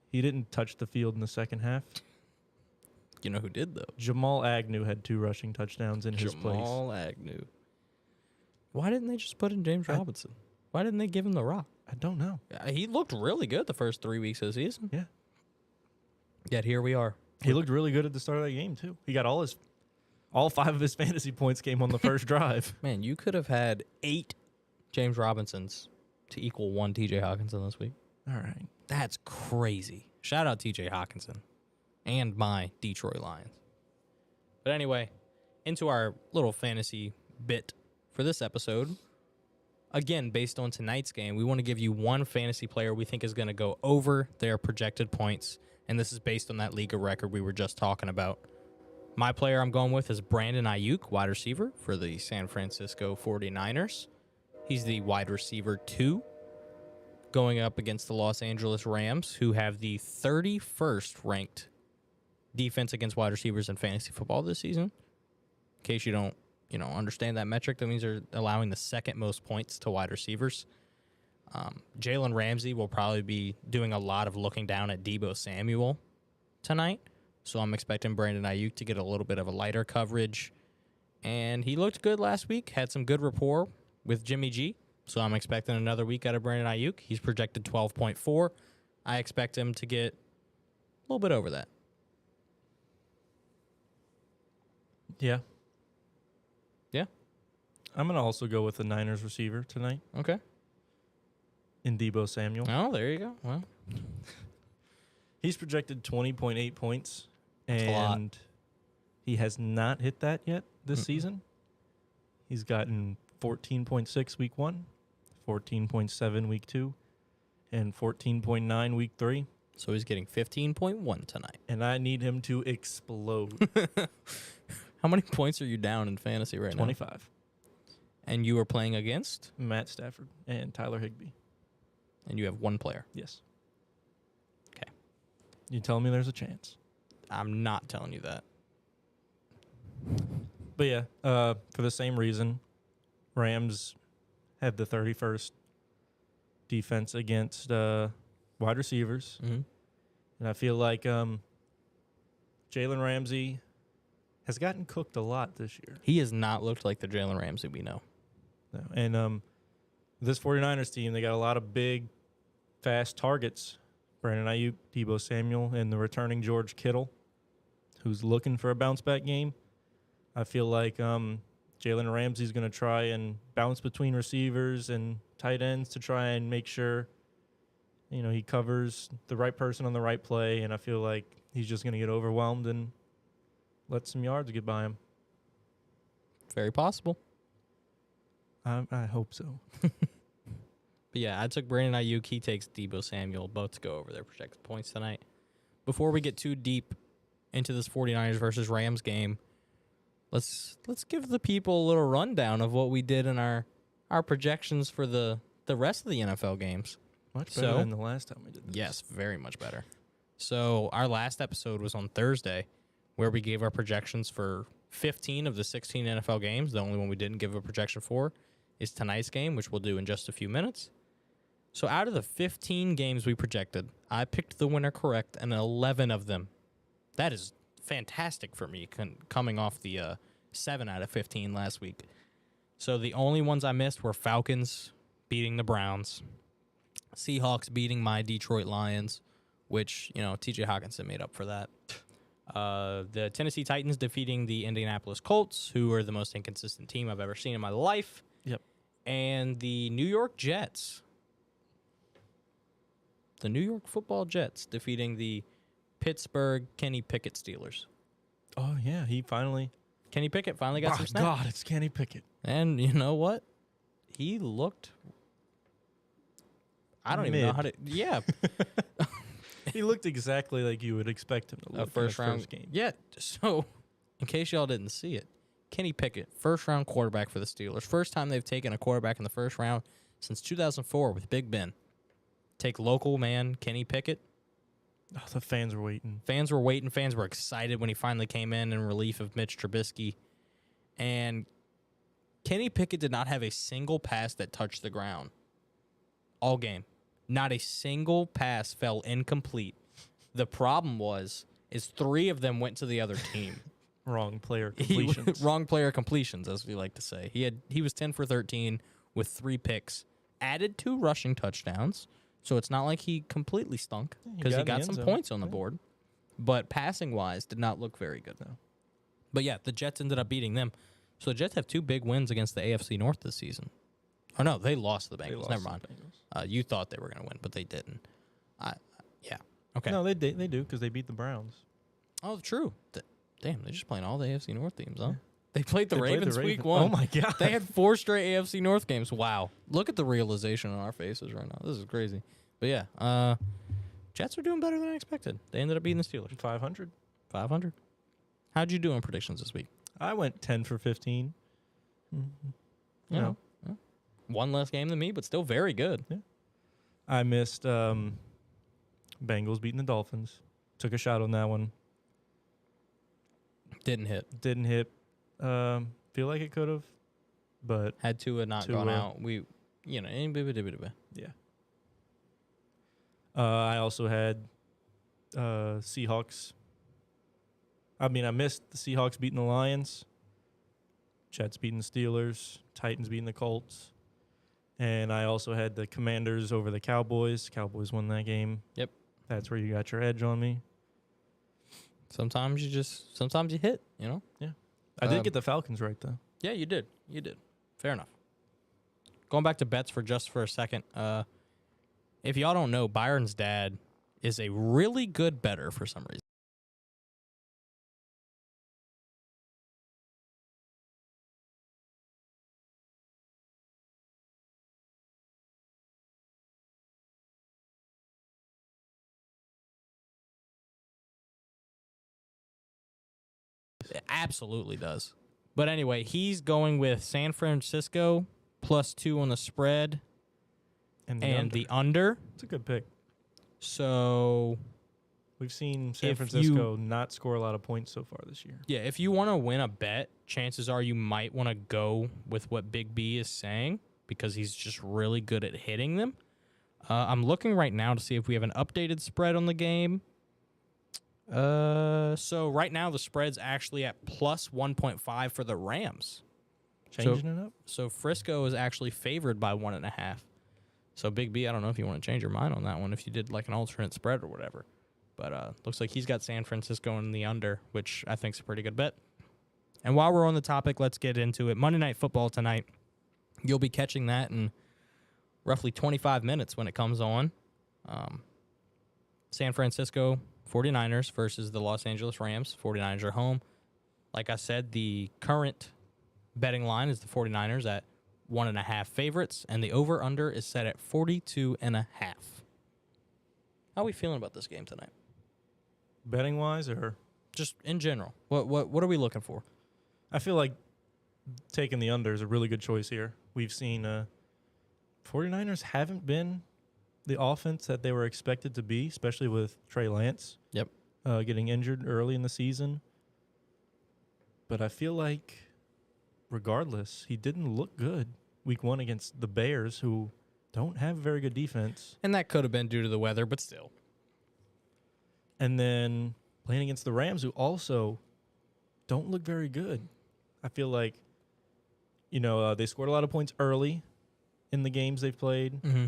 He didn't touch the field in the second half. You know who did, though? Jamal Agnew had 2 rushing touchdowns in his place. Jamal Agnew. Why didn't they just put in James Robinson? Why didn't they give him the rock? I don't know. He looked really good the first 3 weeks of the season. Yeah. Yet here we are. He looked really good at the start of that game, too. He got all 5 of his fantasy points came on the first drive. Man, you could have had 8 James Robinsons to equal 1 TJ Hawkinson this week. All right. That's crazy. Shout out TJ Hawkinson and my Detroit Lions. But anyway, into our little fantasy bit for this episode. Again, based on tonight's game, we want to give you one fantasy player we think is going to go over their projected points. And this is based on that league of record we were just talking about. My player I'm going with is Brandon Ayuk, wide receiver for the San Francisco 49ers. He's the wide receiver 2. going up against the Los Angeles Rams, who have the 31st ranked defense against wide receivers in fantasy football this season. In case you don't, understand that metric, that means they're allowing the second most points to wide receivers. Jalen Ramsey will probably be doing a lot of looking down at Deebo Samuel tonight, so I'm expecting Brandon Ayuk to get a little bit of a lighter coverage. And he looked good last week, had some good rapport with Jimmy G, so I'm expecting another week out of Brandon Ayuk. He's projected 12.4. I expect him to get a little bit over that. Yeah. Yeah? I'm going to also go with the Niners receiver tonight Okay. in Deebo Samuel. Oh, there you go. Well, He's projected 20.8 points, a lot. and he has not hit that yet this Mm-mm. season. He's gotten 14.6 week 1, 14.7 week 2, and 14.9 week 3. so he's getting 15.1 tonight. And I need him to explode. How many points are you down in fantasy right 25. now? And you are playing against, Matt Stafford and Tyler Higbee. and you have one player. Yes. Okay. You tell me there's a chance. I'm not telling you that. But yeah, for the same reason, Rams have the 31st defense against wide receivers. Mm-hmm. And I feel like Jalen Ramsey has gotten cooked a lot this year. He has not looked like the Jalen Ramsey we know. No. And this 49ers team, they got a lot of big, fast targets. Brandon Ayuk, Deebo Samuel, and the returning George Kittle, who's looking for a bounce-back game. I feel like Jalen Ramsey's going to try and bounce between receivers and tight ends to try and make sure, he covers the right person on the right play, and I feel like he's just going to get overwhelmed and let some yards get by him. Very possible. I hope so. But yeah, I took Brandon Ayuk. He takes Deebo Samuel, both to go over their projected points tonight. Before we get too deep into this 49ers versus Rams game, let's give the people a little rundown of what we did in our projections for the rest of the NFL games. Much better than the last time we did this. Yes, very much better. So our last episode was on Thursday, where we gave our projections for 15 of the 16 NFL games. The only one we didn't give a projection for is tonight's game, which we'll do in just a few minutes. So out of the 15 games we projected, I picked the winner correct, and 11 of them. That is fantastic for me, coming off the 7 out of 15 last week. So the only ones I missed were Falcons beating the Browns, Seahawks beating my Detroit Lions, which, TJ Hawkinson made up for that. The Tennessee Titans defeating the Indianapolis Colts, who are the most inconsistent team I've ever seen in my life. Yep. And the New York Jets. The New York Football Jets defeating the Pittsburgh Kenny Pickett Steelers. Oh, yeah, Kenny Pickett finally got some snaps. God, it's Kenny Pickett. And you know what? He looked... I don't even know how to... Yeah. He looked exactly like you would expect him to look A first in round his first game. Yeah. So, in case y'all didn't see it, Kenny Pickett, first round quarterback for the Steelers. First time they've taken a quarterback in the first round since 2004 with Big Ben. Take local man Kenny Pickett. Oh, the fans were waiting. Fans were waiting. Fans were excited when he finally came in relief of Mitch Trubisky. And Kenny Pickett did not have a single pass that touched the ground all game. Not a single pass fell incomplete. The problem is 3 of them went to the other team. Wrong player completions. Wrong player completions, as we like to say. He was 10 for 13 with 3 picks, added 2 rushing touchdowns. So it's not like he completely stunk because he got some points on the board. But passing-wise, did not look very good. No. But yeah, the Jets ended up beating them. So the Jets have 2 big wins against the AFC North this season. Oh, no, they lost to the Bengals. Never mind. You thought they were going to win, but they didn't. Yeah. Okay. No, they do because they beat the Browns. Oh, true. Damn, they're just playing all the AFC North teams, huh? They played the They played the Ravens week Ravens. 1. Oh, my God. They had 4 straight AFC North games. Wow. Look at the realization on our faces right now. This is crazy. But yeah, Jets are doing better than I expected. They ended up beating the Steelers. 500. 500. How'd you do in predictions this week? I went 10 for 15. Mm-hmm. Yeah. One less game than me, but still very good. Yeah. I missed Bengals beating the Dolphins. Took a shot on that one. Didn't hit. Didn't hit. Feel like it could have, but Had Tua not Tua. gone out, we, yeah. I also had Seahawks. I missed the Seahawks beating the Lions. Jets beating the Steelers. Titans beating the Colts. And I also had the Commanders over the Cowboys. Cowboys won that game. Yep. That's where you got your edge on me. Sometimes you hit, you know? I did get the Falcons right, though. Yeah, you did. Fair enough. Going back to bets for a second. If y'all don't know, Byron's dad is a really good bettor for some reason. It absolutely does. But anyway, he's going with San Francisco +2 on the spread And and the under. It's a good pick. So, We've seen San If Francisco not score a lot of points so far this year. yeah, if you want to win a bet, chances are you might want to go with what Big B is saying because he's just really good at hitting them. I'm looking right now to see if we have an updated spread on the game. So right now the spread's actually at +1.5 for the Rams. Changing it up? So Frisco is actually favored by 1.5. So Big B, I don't know if you want to change your mind on that one if you did like an alternate spread or whatever. But looks like he's got San Francisco in the under, which I think is a pretty good bet. And while we're on the topic, let's get into it. Monday Night Football tonight. You'll be catching that in roughly 25 minutes when it comes on. San Francisco 49ers versus the Los Angeles Rams. 49ers are home. Like I said, the current betting line is the 49ers at 1.5 favorites, and the over-under is set at 42.5. How are we feeling about this game tonight? Betting wise, or Just in general. What are we looking for? I feel like taking the under is a really good choice here. We've seen 49ers haven't been the offense that they were expected to be, especially with Trey Lance. Yep. Getting injured early in the season. But I feel like, regardless, he didn't look good week one against the Bears, who don't have a very good defense. And that could have been due to the weather, but still. And then playing against the Rams, who also don't look very good. I feel like, they scored a lot of points early in the games they've played, Mm-hmm.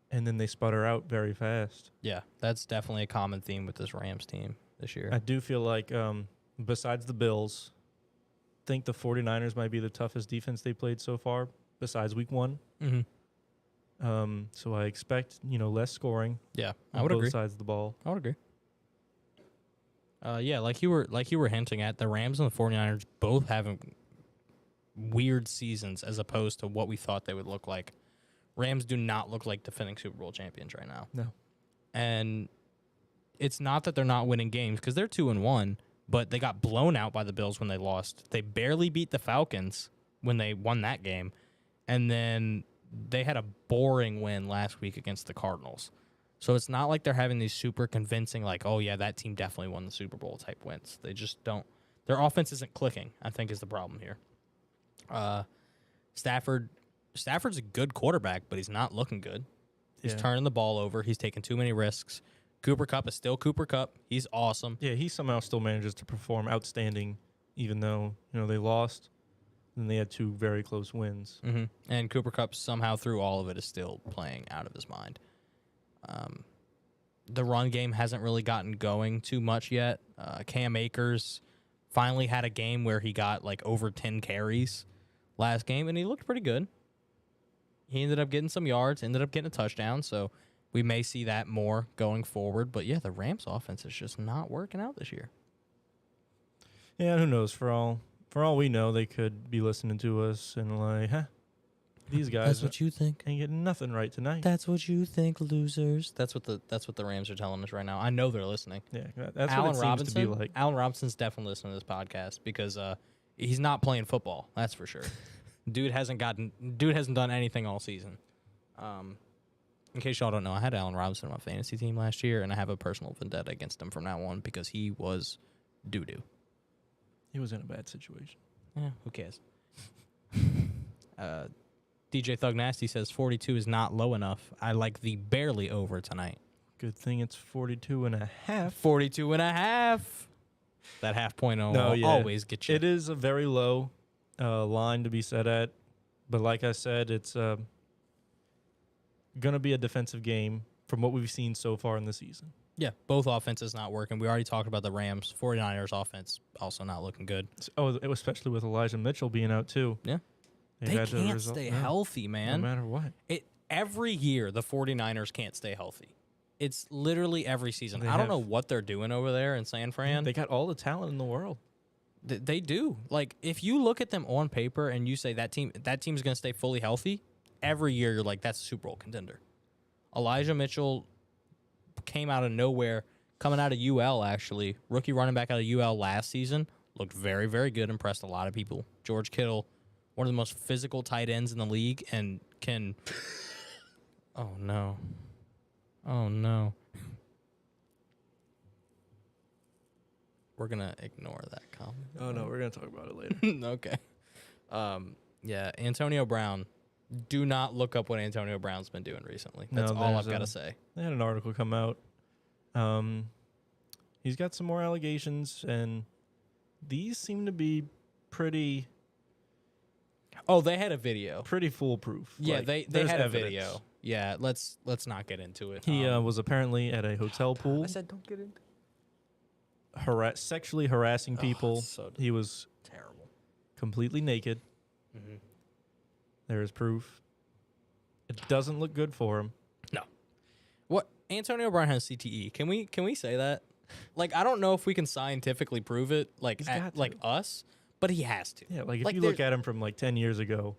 and then they sputter out very fast. Yeah, that's definitely a common theme with this Rams team this year. I do feel like, besides the Bills, I think the 49ers might be the toughest defense they played so far, besides week one. Mm-hmm. So I expect, less scoring Yeah, I on would both agree. sides of the ball. I would agree. Yeah, like you were hinting at, the Rams and the 49ers both having weird seasons as opposed to what we thought they would look like. Rams do not look like defending Super Bowl champions right now. No. And it's not that they're not winning games because they're 2-1, but they got blown out by the Bills when they lost. They barely beat the Falcons when they won that game. And then they had a boring win last week against the Cardinals. So it's not like they're having these super convincing, like, oh, yeah, that team definitely won the Super Bowl type wins. They just don't. Their offense isn't clicking, I think, is the problem here. Stafford's a good quarterback, but he's not looking good. He's Yeah. turning the ball over. He's taking too many risks. Cooper Kupp is still Cooper Kupp. He's awesome. Yeah, he somehow still manages to perform outstanding, even though, they lost. And they had two very close wins. Mm-hmm. And Cooper Kupp somehow through all of it is still playing out of his mind. The run game hasn't really gotten going too much yet. Cam Akers finally had a game where he got like over 10 carries last game, and he looked pretty good. He ended up getting some yards, ended up getting a touchdown, so we may see that more going forward. But yeah, the Rams offense is just not working out this year. Yeah, who knows? For all we know, they could be listening to us and like, these guys That's what you think. ain't getting nothing right tonight. That's what you think, losers. That's what the Rams are telling us right now. I know they're listening. Yeah, that's Allen what it Robinson, seems to be like. Allen Robinson's definitely listening to this podcast because he's not playing football. That's for sure. Dude hasn't done anything all season. In case y'all don't know, I had Allen Robinson on my fantasy team last year, and I have a personal vendetta against him from now on because he was doo-doo. He was in a bad situation. Yeah, who cares? DJ Thug Nasty says 42 is not low enough. I like the barely over tonight. Good thing it's 42.5. 42 and a half. That half point will always get you. It is a very low line to be set at. But like I said, it's going to be a defensive game from what we've seen so far in the season. Yeah, both offenses not working. We already talked about the Rams. 49ers offense also not looking good. Oh, especially with Elijah Mitchell being out too. Yeah. They can't stay healthy, man. No matter what. Every year, the 49ers can't stay healthy. It's literally every season. I don't know what they're doing over there in San Fran. They got all the talent in the world. They do. Like, if you look at them on paper and you say that team's going to stay fully healthy, every year you're like, that's a Super Bowl contender. Elijah Mitchell came out of nowhere, coming out of UL, actually. Rookie running back out of UL last season. Looked very, very good. Impressed a lot of people. George Kittle, one of the most physical tight ends in the league, and can... Oh, no. Oh, no. We're going to ignore that comment. Oh, no, we're going to talk about it later. Okay. Yeah, Antonio Brown. Do not look up what Antonio Brown's been doing recently. That's No, all I've got to say. They had an article come out. He's got some more allegations, and these seem to be pretty Oh, they had a video. pretty foolproof. Yeah, Like, they there's had a evidence. video. Yeah, let's not get into it. He was apparently at a hotel pool. I said don't get into Sexually harassing people. so He was terrible. completely naked. Mm-hmm. There is proof. It doesn't look good for him. No. What Antonio Brown has CTE. Can we say that? Like, I don't know if we can scientifically prove it like He's got to. us, but he has to. Yeah, like if Like, you look at him from like 10 years ago,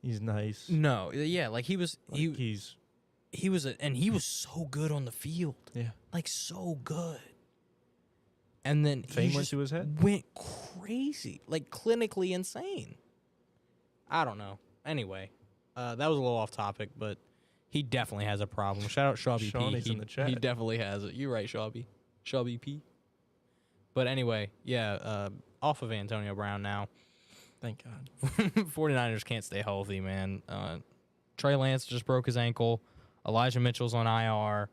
he's nice. No, yeah, like he was Like, he's he was so good on the field. yeah. Like so good. And then Fame he went just to his head? went crazy, like clinically insane. I don't know. Anyway, that was a little off topic, but he definitely has a problem. Shout out Shawby Shawnee's P. in the chat. He definitely has it. You're right, Shawby. Shawby P. But anyway, yeah, off of Antonio Brown now. Thank God. 49ers can't stay healthy, man. Trey Lance just broke his ankle. Elijah Mitchell's on IR.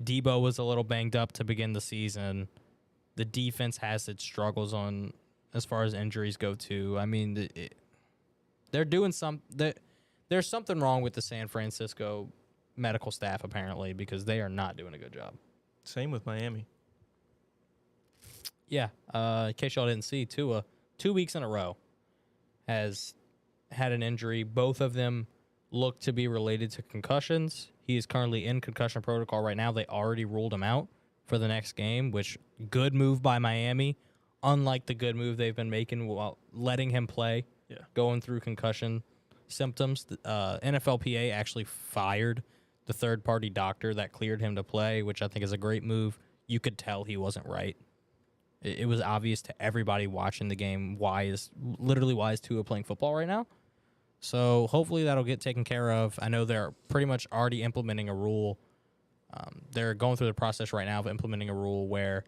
Debo was a little banged up to begin the season. The defense has its struggles on as far as injuries go too. I mean, they're doing there's something wrong with the San Francisco medical staff apparently because they are not doing a good job. Same with Miami. Yeah. In case y'all didn't see, Tua 2 weeks in a row has had an injury. Both of them look to be related to concussions. He is currently in concussion protocol right now. They already ruled him out for the next game, which good move by Miami, unlike the good move they've been making while letting him play, going through concussion symptoms. NFLPA actually fired the third-party doctor that cleared him to play, which I think is a great move. You could tell he wasn't right. It was obvious to everybody watching the game why is Tua playing football right now. So hopefully that'll get taken care of. I know they're pretty much already implementing a rule. They're going through the process right now of implementing a rule where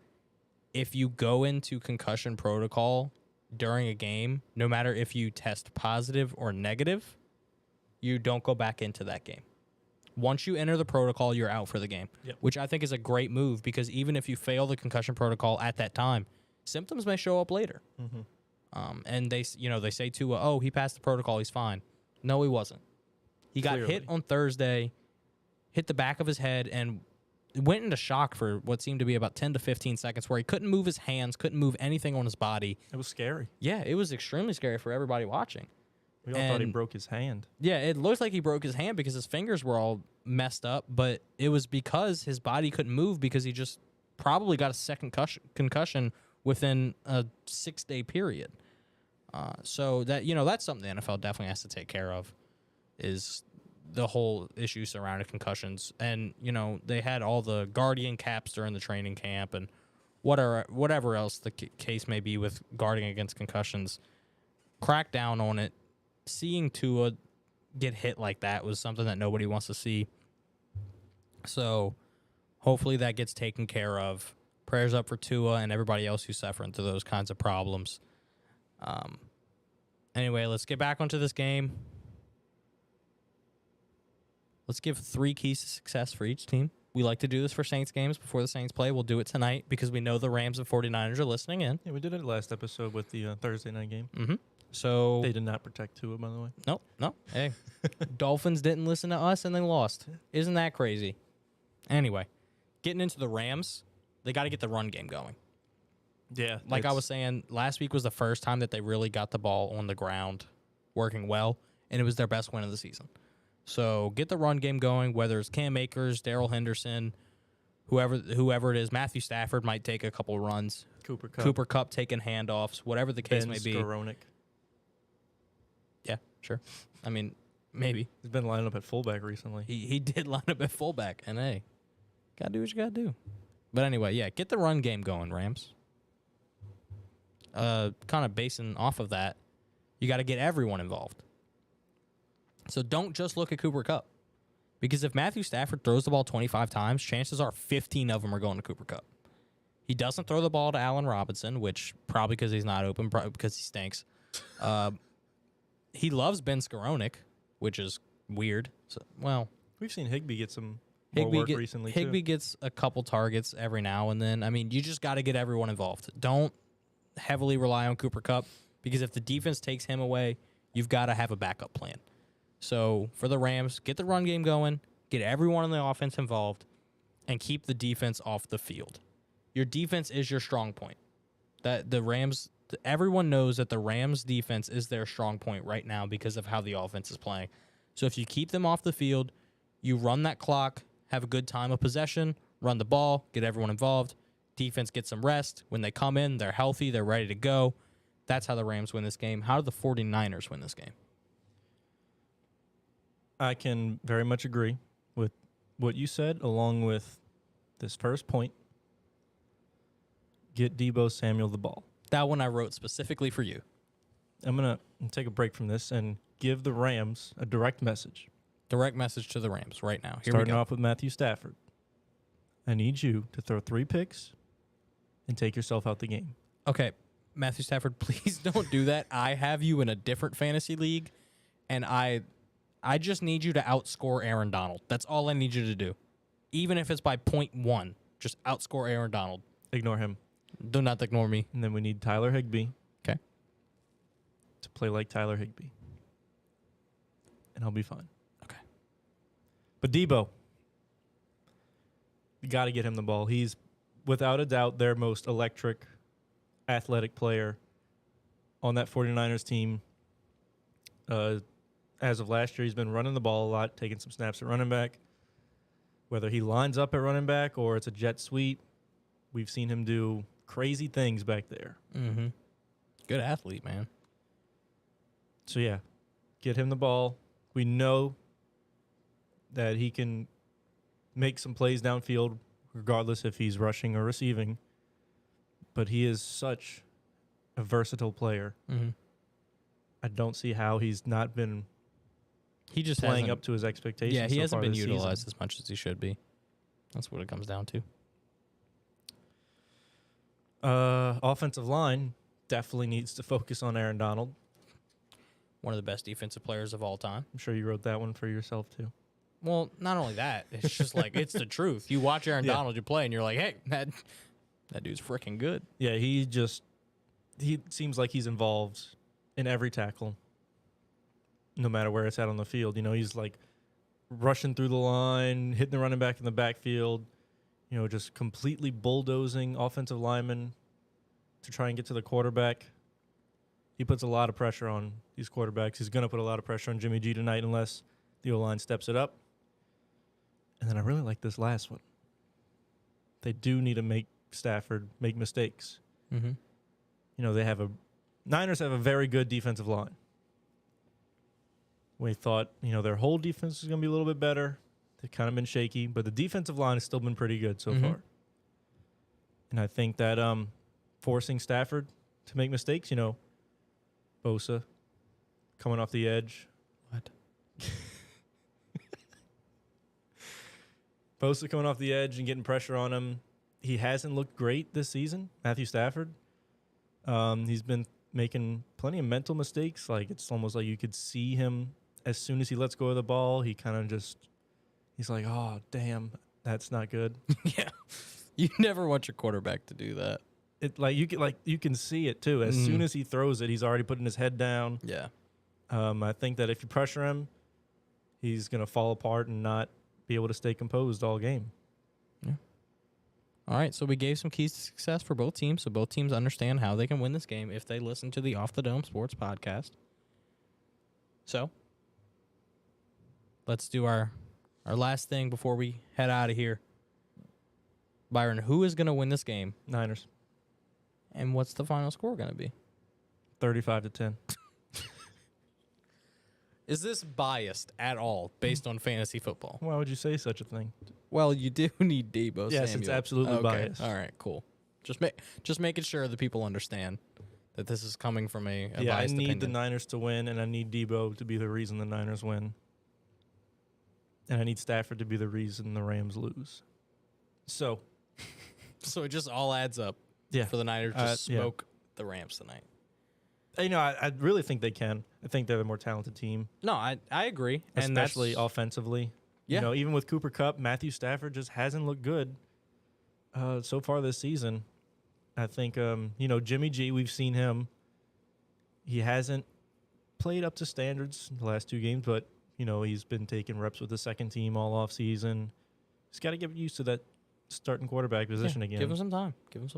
if you go into concussion protocol during a game, no matter if you test positive or negative, you don't go back into that game. Once you enter the protocol, you're out for the game, which I think is a great move because even if you fail the concussion protocol at that time, symptoms may show up later. Mm-hmm. And they say Tua, oh, he passed the protocol, he's fine. No, he wasn't. He got hit on Thursday, hit the back of his head, and went into shock for what seemed to be about 10 to 15 seconds where he couldn't move his hands, couldn't move anything on his body. It was scary. Yeah, it was extremely scary for everybody watching. We all thought he broke his hand. Yeah, it looked like he broke his hand because his fingers were all messed up, but it was because his body couldn't move because he just probably got a second concussion within a 6-day period. So that that's something the NFL definitely has to take care of, is the whole issue surrounding concussions. And they had all the guardian caps during the training camp and whatever else the case may be with guarding against concussions. Crack down on it. Seeing Tua get hit like that was something that nobody wants to see. So hopefully that gets taken care of. Prayers up for Tua and everybody else who's suffering through those kinds of problems. Anyway, let's get back onto this game. Let's give 3 keys to success for each team. We like to do this for Saints games before the Saints play. We'll do it tonight because we know the Rams and 49ers are listening in. Yeah, we did it last episode with the Thursday night game. Mm-hmm. So They did not protect Tua, by the way. No. Hey, Dolphins didn't listen to us and they lost. Isn't that crazy? Anyway, getting into the Rams, they got to get the run game going. Yeah. Like I was saying, last week was the first time that they really got the ball on the ground working well, and it was their best win of the season. So get the run game going, whether it's Cam Akers, Darrell Henderson, whoever it is. Matthew Stafford might take a couple runs. Cooper Kupp taking handoffs, whatever the case may be. Skowronek. Yeah, sure. I mean, maybe. He's been lining up at fullback recently. He did line up at fullback, and hey, gotta do what you gotta do. But anyway, yeah, get the run game going, Rams. Kind of basing off of that, you got to get everyone involved. So don't just look at Cooper Kupp, because if Matthew Stafford throws the ball 25 times, chances are 15 of them are going to Cooper Kupp. He doesn't throw the ball to Allen Robinson, which probably because he's not open, probably because he stinks. He loves Ben Skowronek, which is weird. So, well, We've seen Higbee get some more work recently, Higbee too. gets a couple targets every now and then. I mean, you just got to get everyone involved. Don't heavily rely on Cooper Kupp, because if the defense takes him away, you've got to have a backup plan. So for the Rams, get the run game going, get everyone on the offense involved, and keep the defense off the field. Your defense is your strong point. That the Rams, everyone knows that the Rams defense is their strong point right now because of how the offense is playing. So if you keep them off the field, you run that clock, have a good time of possession, run the ball, get everyone involved. Defense gets some rest. When they come in, they're healthy, they're ready to go. That's how the Rams win this game. How do the 49ers win this game? I can very much agree with what you said, along with this first point. Get Deebo Samuel the ball. That one I wrote specifically for you. I'm going to take a break from this and give the Rams a direct message. Direct message to the Rams right now. Here Starting we go. off with Matthew Stafford. I need you to throw 3 picks and take yourself out the game. Okay, Matthew Stafford, please don't do that. I have you in a different fantasy league, and I just need you to outscore Aaron Donald. That's all I need you to do. Even if it's by 0.1, just outscore Aaron Donald. Ignore him. Do not ignore me. And then we need Tyler Higbee. Okay. To play like Tyler Higbee. And I'll be fine. Okay. But Deebo, you got to get him the ball. He's, without a doubt, their most electric, athletic player on that 49ers team. As of last year, he's been running the ball a lot, taking some snaps at running back. Whether he lines up at running back or it's a jet sweep, we've seen him do crazy things back there. Mm-hmm. Good athlete, man. So, yeah, get him the ball. We know that he can make some plays downfield, regardless if he's rushing or receiving. But he is such a versatile player. Mm-hmm. I don't see how he's not been He just playing hasn't, up to his expectations. yeah, he so hasn't far been this utilized season. as much as he should be. That's what it comes down to. Offensive line definitely needs to focus on Aaron Donald. One of the best defensive players of all time. I'm sure you wrote that one for yourself too. Well, not only that, it's just like, it's the truth. You watch Aaron Yeah. Donald, you play, and you're like, hey, that dude's freaking good. Yeah, he seems like he's involved in every tackle, no matter where it's at on the field. You know, he's like rushing through the line, hitting the running back in the backfield, you know, just completely bulldozing offensive linemen to try and get to the quarterback. He puts a lot of pressure on these quarterbacks. He's going to put a lot of pressure on Jimmy G tonight unless the O-line steps it up. And then I really like this last one. They do need to make Stafford make mistakes. Mm-hmm. You know, Niners have a very good defensive line. We thought, you know, their whole defense was going to be a little bit better. They've kind of been shaky, but the defensive line has still been pretty good so Mhm. far. And I think that forcing Stafford to make mistakes, you know, Bosa coming off the edge. What? Bosa coming off the edge and getting pressure on him. He hasn't looked great this season, Matthew Stafford. He's been making plenty of mental mistakes. Like, it's almost like you could see him as soon as he lets go of the ball. He kind of he's like, oh, damn, that's not good. Yeah. You never want your quarterback to do that. You can see it too. As soon as he throws it, he's already putting his head down. Yeah. I think that if you pressure him, he's going to fall apart and not be able to stay composed all game. Yeah. All right, so we gave some keys to success for both teams, so both teams understand how they can win this game if they listen to the Off the Dome Sports podcast. So, let's do our last thing before we head out of here. Byron, who is going to win this game? Niners, And what's the final score going to be? 35-10. Is this biased at all based on fantasy football? Why would you say such a thing? Well, you do need Deebo Yes, Samuel. it's absolutely Okay. biased. All right, cool. Just making sure that people understand that this is coming from a Yeah, I biased need opinion. the Niners to win, and I need Debo to be the reason the Niners win. And I need Stafford to be the reason the Rams lose. So, So it just all adds up yeah. for the Niners to Yeah. smoke the Rams tonight. I really think they can. I think they're the more talented team, No, I agree. And especially that's, offensively. Yeah. Even with Cooper Kupp, Matthew Stafford just hasn't looked good so far this season. I think, Jimmy G, we've seen him. He hasn't played up to standards the last two games, but, he's been taking reps with the second team all offseason. He's got to get used to that starting quarterback position again. Give him some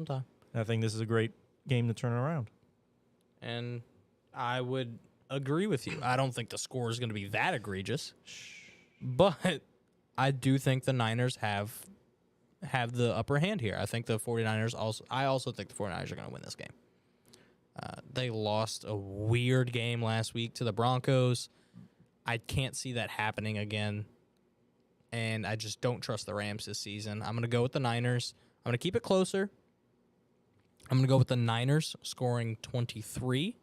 time. I think this is a great game to turn around. And I would agree with you. I don't think the score is going to be that egregious. But I do think the Niners have the upper hand here. I think the 49ers also think the 49ers are going to win this game. They lost a weird game last week to the Broncos. I can't see that happening again. And I just don't trust the Rams this season. I'm going to go with the Niners. I'm going to keep it closer. I'm going to go with the Niners scoring 23,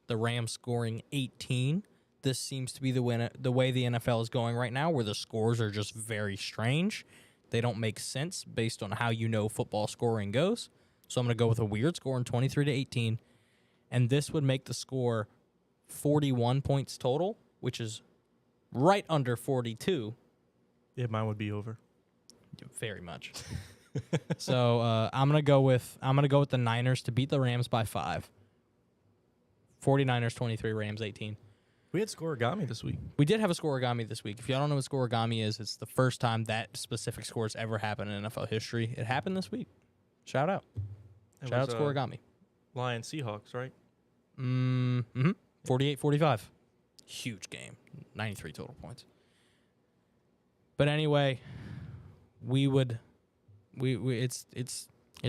the Rams scoring 18. This seems to be the way the NFL is going right now, where the scores are just very strange. They don't make sense based on how football scoring goes. So I'm going to go with a weird score in 23-18, and this would make the score 41 points total, which is right under 42. Yeah, mine would be over. Very much. So I'm gonna go with the Niners to beat the Rams by 5. 49ers 23, Rams 18. We had scoregami this week. We did have a scoregami this week. If y'all don't know what scoregami is, it's the first time that specific score has ever happened in NFL history. It happened this week. Shout out. It Shout out was, scoregami. Lions Seahawks, right? 48-45. Huge game. 93 total points. But anyway, it's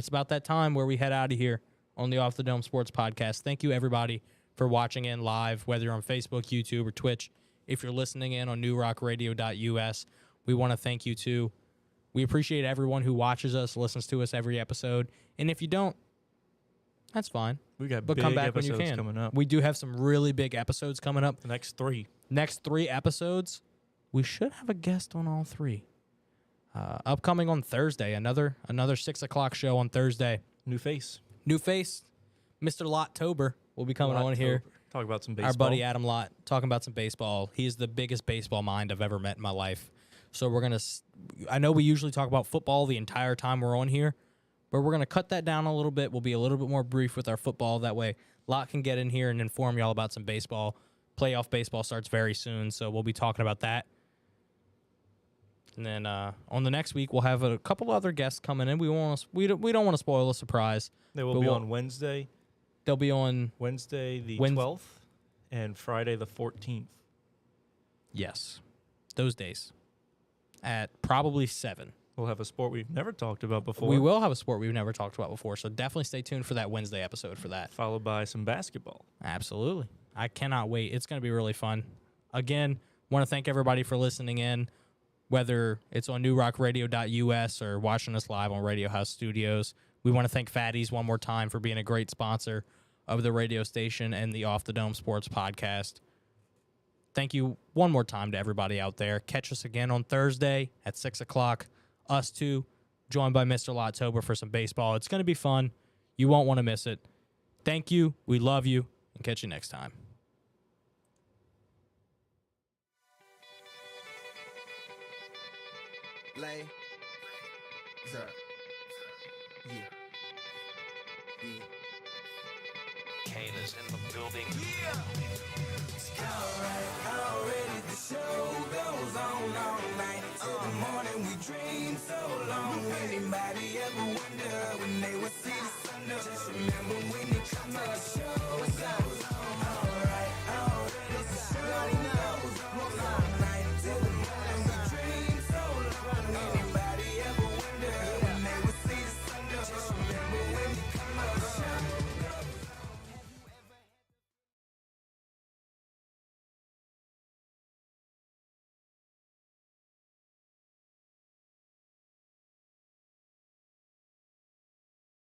about that time where we head out of here on the Off the Dome Sports Podcast. Thank you, everybody, for watching in live, whether you're on Facebook, YouTube, or Twitch. If you're listening in on newrockradio.us, we want to thank you, too. We appreciate everyone who watches us, listens to us every episode. And if you don't, that's fine. We got But big come back when you episodes can. coming up. We do have some really big episodes coming up. The next 3. Next 3 episodes, we should have a guest on all 3. Upcoming on Thursday, another 6 o'clock show on Thursday. New face. New face, Mr. Lott Tober will be coming on here. Talk about some baseball. Our buddy Adam Lott talking about some baseball. He's the biggest baseball mind I've ever met in my life. So I know we usually talk about football the entire time we're on here, but we're going to cut that down a little bit. We'll be a little bit more brief with our football. That way, Lott can get in here and inform y'all about some baseball. Playoff baseball starts very soon, so we'll be talking about that. And then on the next week, we'll have a couple other guests coming in. We don't want to spoil a surprise. They will be on Wednesday. They'll be on Wednesday the 12th and Friday the 14th. Yes, those days at probably 7. We'll have a sport we've never talked about before. We will have a sport we've never talked about before, so definitely stay tuned for that Wednesday episode for that. Followed by some basketball. Absolutely. I cannot wait. It's going to be really fun. Again, want to thank everybody for listening in, whether it's on newrockradio.us or watching us live on Radio House Studios. We want to thank Fatties one more time for being a great sponsor of the radio station and the Off the Dome Sports Podcast. Thank you one more time to everybody out there. Catch us again on Thursday at 6 o'clock. us two, joined by Mr. Lottober for some baseball. It's going to be fun. You won't want to miss it. Thank you. We love you. And catch you next time. Lay. Sir. Yeah. Yeah. Kane is in the building. Already the show goes on all night till the morning. We dream so long. Anybody ever wonder when they would see the sun up? Just remember when you come up.